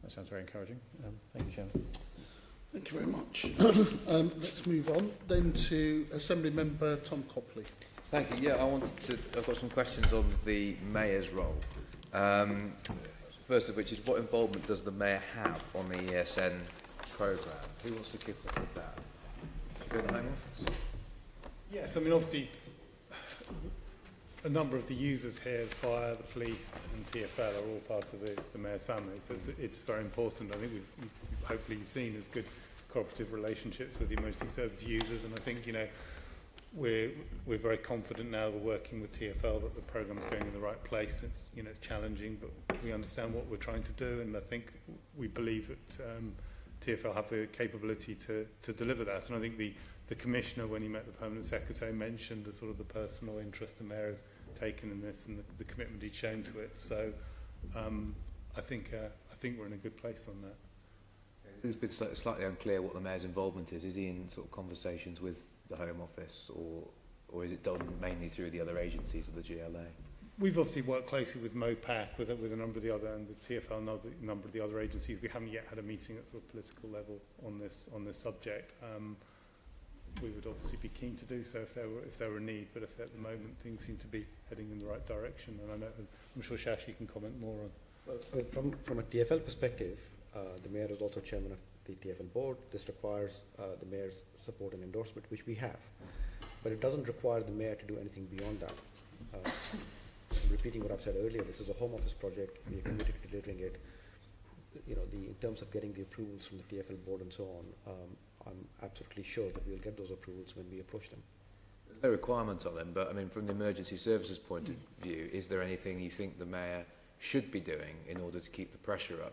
That sounds very encouraging. Thank you, Chairman. Thank you very much. Let's move on then to Assembly Member Tom Copley. Thank you. Yeah, I've got some questions on the Mayor's role. First of which is, what involvement does the Mayor have on the ESN programme? Who wants to kick off with that? Go to the Home Office? Yes, I mean, obviously, a number of the users here, fire, the police and TfL, are all part of the Mayor's family, so it's very important. I think hopefully you've seen as good cooperative relationships with the emergency service users, and I think, you know, we're very confident now we're working with TfL that the programme is going in the right place. It's, you know, it's challenging, but we understand what we're trying to do, and I think we believe that TfL have the capability to deliver that. And I think the Commissioner, when he met the Permanent Secretary, mentioned the sort of the personal interest the Mayor has taken in this and the commitment he'd shown to it. So I think we're in a good place on that. It's been slightly unclear what the Mayor's involvement is. Is he in sort of conversations with the Home Office, or is it done mainly through the other agencies of the GLA? We've obviously worked closely with MOPAC, with a number of the other, and the TfL and a number of the other agencies. We haven't yet had a meeting at sort of political level on this subject. We would obviously be keen to do so if there were a need, but at the moment things seem to be heading in the right direction. And I'm sure Shashi can comment more on. Well, from a TfL perspective, the Mayor is also chairman of the TfL board. This requires the Mayor's support and endorsement, which we have. But it doesn't require the Mayor to do anything beyond that. I'm repeating what I've said earlier. This is a Home Office project. We are committed to delivering it. You know, in terms of getting the approvals from the TfL board and so on, I'm absolutely sure that we'll get those approvals when we approach them. There's no requirement on them, but I mean, from the emergency services point of view, is there anything you think the Mayor should be doing in order to keep the pressure up,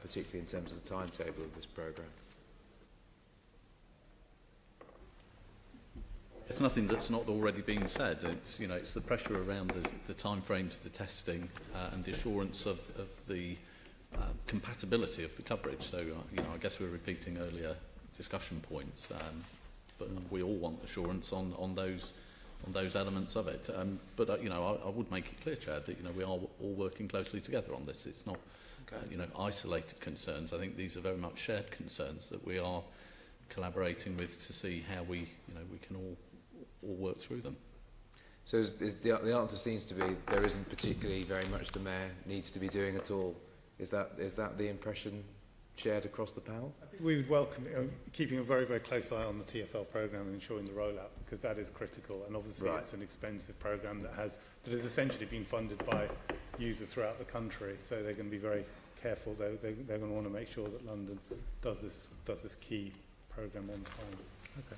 particularly in terms of the timetable of this programme? There's nothing that's not already been said. It's, you know, it's the pressure around the time frames of the testing and the assurance of the compatibility of the coverage. So, you know, I guess we're repeating earlier discussion points, but we all want assurance on those elements of it. But you know, I would make it clear, Chair, that, you know, we are all working closely together on this. It's not you know, isolated concerns. I think these are very much shared concerns that we are collaborating with to see how we can all work through them. So the answer seems to be there isn't particularly very much the Mayor needs to be doing at all. Is that the impression shared across the panel? I think we would welcome it, keeping a very, very close eye on the TfL programme and ensuring the rollout, because that is critical, and obviously it's an expensive programme that has essentially been funded by users throughout the country, so they're going to be very careful. They're going to want to make sure that London does this key programme on time. Okay.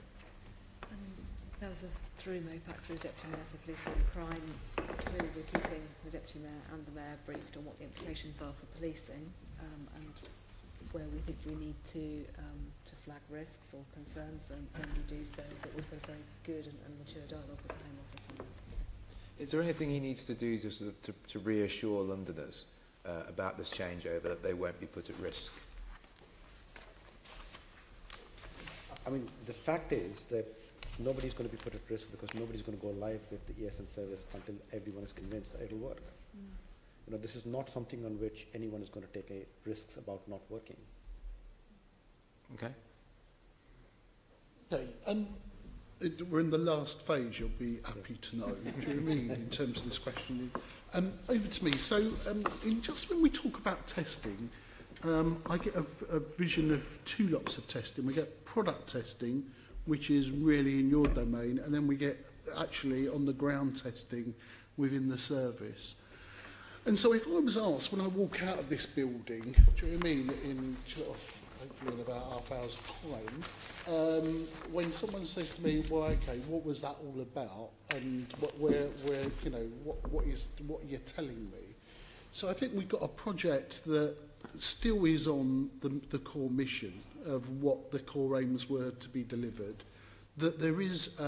In terms of through MOPAC, through Deputy Mayor for Police and Crime, clearly we're keeping the Deputy Mayor and the Mayor briefed on what the implications are for policing, and where we think we need to flag risks or concerns, then we do so. But we've got a very good and mature dialogue with the Home Office on this. Is there anything he needs to do to reassure Londoners about this changeover, that they won't be put at risk? I mean, the fact is that nobody's going to be put at risk because nobody's going to go live with the ESN service until everyone is convinced that it'll work. You know, this is not something on which anyone is going to take risks about not working. Okay. Okay. We're in the last phase, you'll be happy to know. Do you know what I mean, in terms of this question? Over to me. So, just when we talk about testing, I get a vision of two lots of testing. We get product testing, which is really in your domain, and then we get actually on the ground testing within the service. And so if I was asked when I walk out of this building, do you know what I mean, in sort of, hopefully in about half hour's time, when someone says to me, well, okay, what was that all about, and what are you telling me? So I think we've got a project that still is on the core mission of what the core aims were to be delivered, that there is,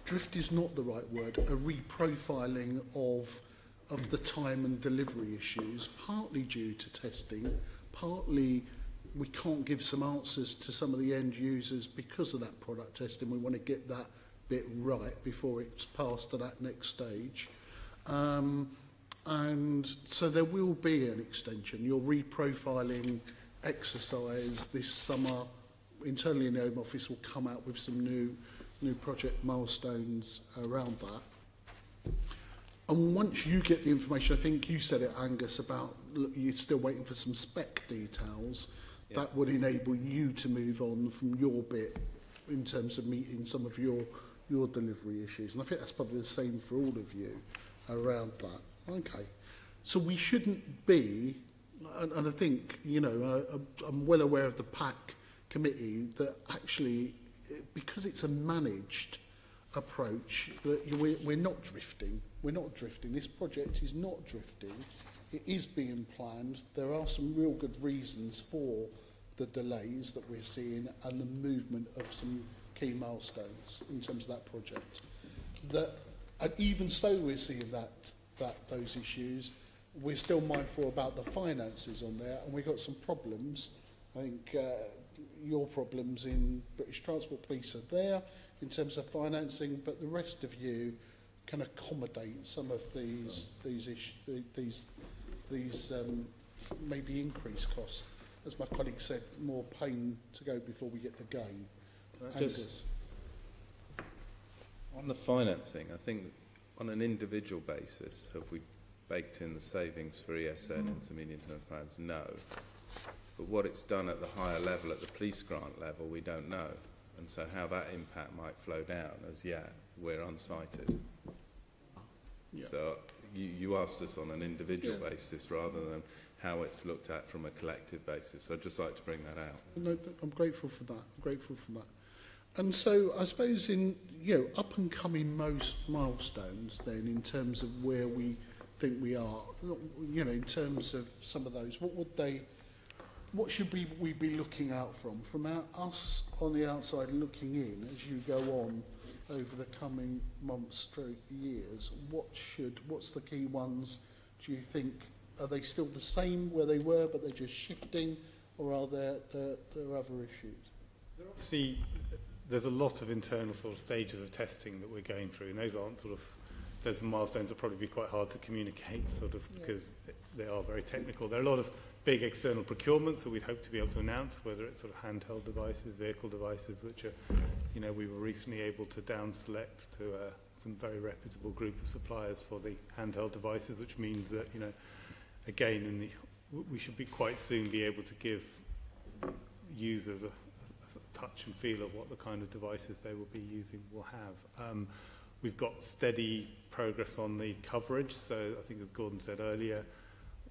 drift is not the right word, a reprofiling of the time and delivery issues, partly due to testing, partly we can't give some answers to some of the end users because of that product testing. We want to get that bit right before it's passed to that next stage. And so there will be an extension. Your reprofiling exercise this summer internally in the Home Office will come out with some new project milestones around that. And once you get the information, I think you said it, Angus, about look, you're still waiting for some spec details. Yeah. That would enable you to move on from your bit in terms of meeting some of your your delivery issues. And I think that's probably the same for all of you around that. Okay. So we shouldn't be, and I think, you know, I'm well aware of the PAC committee that actually, because it's a managed approach, that we're not drifting. We're not drifting. This project is not drifting. It is being planned. There are some real good reasons for the delays that we're seeing and the movement of some key milestones in terms of that project. And even so we're seeing those issues, we're still mindful about the finances on there, and we've got some problems. I think your problems in British Transport Police are there in terms of financing, but the rest of you can accommodate some of these maybe increased costs. As my colleague said, more pain to go before we get the gain. Angus. On the financing, I think on an individual basis, have we baked in the savings for ESN into medium-term plans? No. But what it's done at the higher level, at the police grant level, we don't know. And so how that impact might flow down, as yet, we're unsighted. Yeah. So you asked us on an individual basis rather than how it's looked at from a collective basis. So I'd just like to bring that out. No, I'm grateful for that. I'm grateful for that. And so I suppose in, you know, up and coming most milestones then in terms of where we think we are, you know, in terms of some of those, what should we be looking out from us on the outside looking in as you go on over the coming months through years? What's the key ones? Do you think, are they still the same where they were but they're just shifting, or are there other issues? Obviously, there's a lot of internal sort of stages of testing that we're going through, and those aren't sort of, those milestones will probably be quite hard to communicate sort of because they are very technical. There are a lot of big external procurements that we'd hope to be able to announce, whether it's sort of handheld devices, vehicle devices, which are, you know, we were recently able to down select to some very reputable group of suppliers for the handheld devices, which means that, you know, again, we should be quite soon be able to give users a touch and feel of what the kind of devices they will be using will have. We've got steady progress on the coverage, so I think as Gordon said earlier,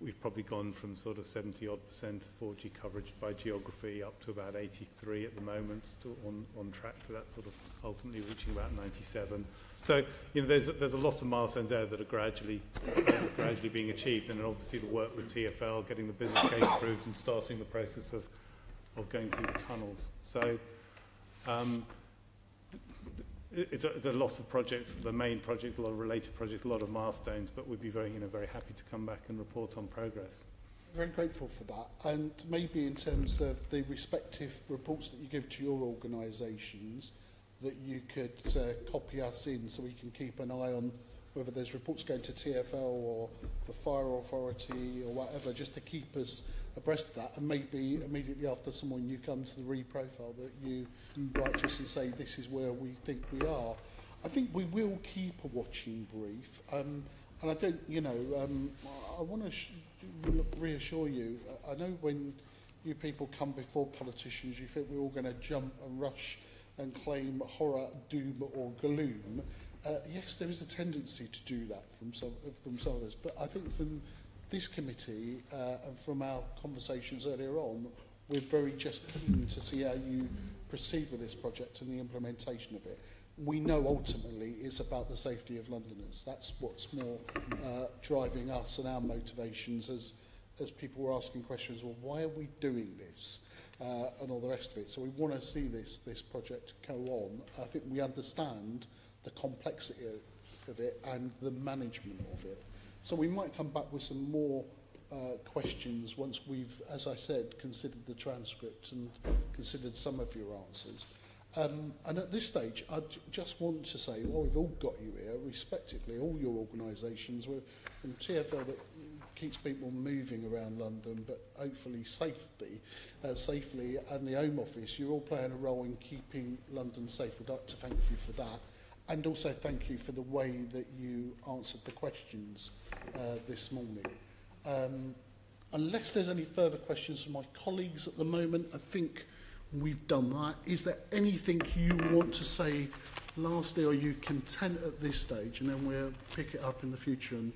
we've probably gone from sort of 70-odd% 4G coverage by geography up to about 83 at the moment, still on track to that sort of ultimately reaching about 97. So, you know, there's a lot of milestones there that are gradually being achieved, and obviously the work with TfL, getting the business case approved and starting the process of going through the tunnels. So it's a lot of projects, the main project, a lot of related projects, a lot of milestones, but we'd be very happy to come back and report on progress. Very grateful for that. And maybe in terms of the respective reports that you give to your organisations, that you could copy us in so we can keep an eye on whether there's reports going to TfL or the Fire Authority or whatever, just to keep us abreast of that, and maybe immediately after someone you come to the reprofile that you write to us and say this is where we think we are. I think we will keep a watching brief, and I don't, you know, I want to reassure you, I know when you people come before politicians you think we're all going to jump and rush and claim horror, doom or gloom. Yes, there is a tendency to do that from some of us, but I think from this committee and from our conversations earlier on, we're very just keen to see how you proceed with this project and the implementation of it. We know ultimately it's about the safety of Londoners. That's what's more driving us and our motivations as people were asking questions, well, why are we doing this? And all the rest of it. So we want to see this project go on. I think we understand the complexity of it and the management of it. So we might come back with some more questions once we've, as I said, considered the transcript and considered some of your answers. And at this stage, I just want to say, well, we've all got you here, respectively, all your organisations, from TfL that keeps people moving around London, but hopefully safely, and the Home Office, you're all playing a role in keeping London safe. We'd like to thank you for that. And also thank you for the way that you answered the questions this morning. Unless there's any further questions from my colleagues at the moment, I think we've done that. Is there anything you want to say lastly, are you content at this stage? And then we'll pick it up in the future. And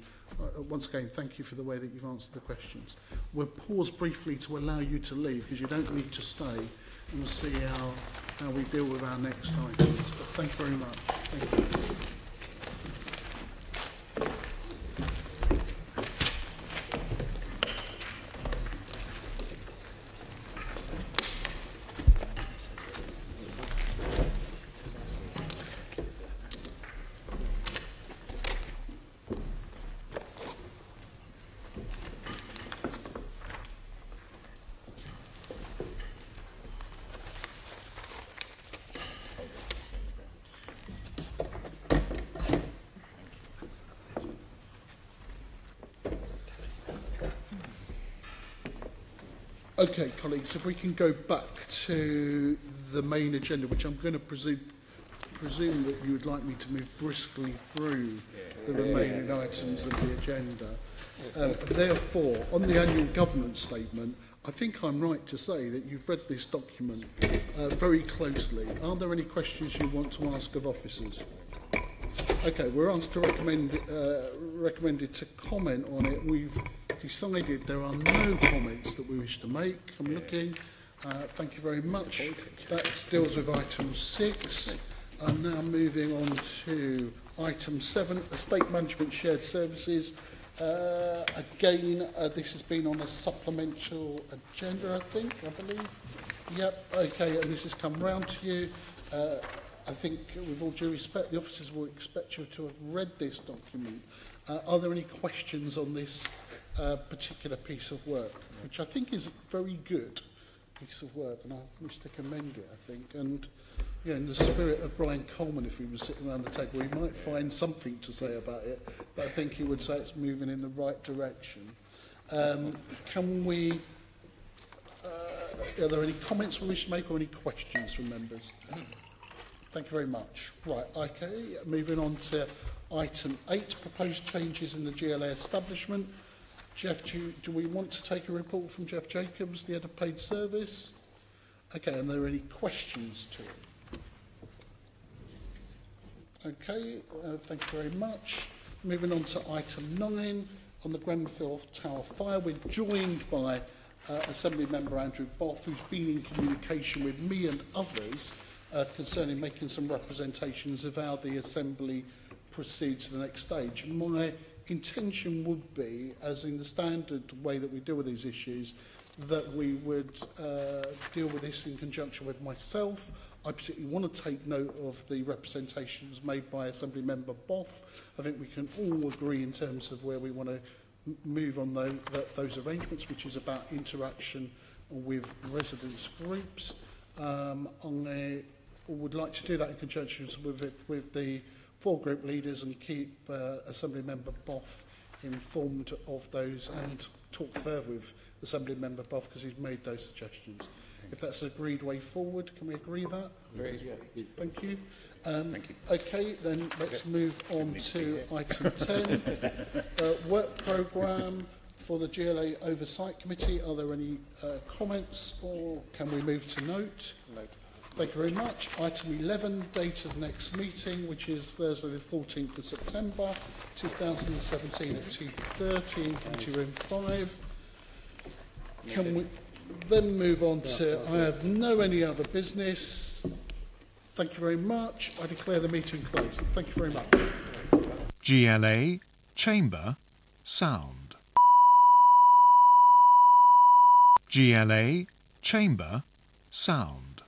once again, thank you for the way that you've answered the questions. We'll pause briefly to allow you to leave, because you don't need to stay, and we'll see how we deal with our next items. But thank you very much. Thank you. Okay, colleagues, if we can go back to the main agenda, which I'm going to presume that you would like me to move briskly through the remaining items of the agenda. Therefore, on the annual governance statement, I think I'm right to say that you've read this document very closely. Are there any questions you want to ask of officers? Okay, we're asked to recommended to comment on it. We've decided there are no comments that we wish to make. I'm looking. Thank you very much. That deals with item 6. I'm now moving on to item 7, estate management shared services. Again, this has been on a supplemental agenda, I believe. Yep, okay, and this has come round to you. I think, with all due respect, the officers will expect you to have read this document. Are there any questions on this particular piece of work, which I think is a very good piece of work, and I wish to commend it, I think. And you know, in the spirit of Brian Coleman, if he was sitting around the table, he might find something to say about it, but I think he would say it's moving in the right direction. Can we... are there any comments we wish to make or any questions from members? Thank you very much. Right, okay, moving on to item 8, proposed changes in the GLA establishment. Jeff, do we want to take a report from Jeff Jacobs, the head of paid service? Okay, and are there any questions to it? Okay, thank you very much. Moving on to item 9, on the Grenfell Tower fire. We're joined by Assembly Member Andrew Boff, who's been in communication with me and others concerning making some representations of how the Assembly proceeds to the next stage. My intention would be, as in the standard way that we deal with these issues, that we would deal with this in conjunction with myself. I particularly want to take note of the representations made by Assembly Member Boff. I think we can all agree in terms of where we want to move on those arrangements, which is about interaction with residents' groups. I would like to do that in conjunction with the 4 group leaders and keep Assembly Member Boff informed of those and talk further with Assembly Member Boff because he's made those suggestions. If that's an agreed way forward, can we agree that? Agreed, yeah. Thank you. Thank you. Okay, then let's move on to item 10. Work programme for the GLA Oversight Committee. Are there any comments or can we move to note? Note. Thank you very much. Item 11, date of next meeting, which is Thursday the 14th of September 2017 at 2:30 in Committee Room 5. Can we then move on to, I have no any other business. Thank you very much. I declare the meeting closed. Thank you very much. GLA Chamber Sound. GLA Chamber Sound.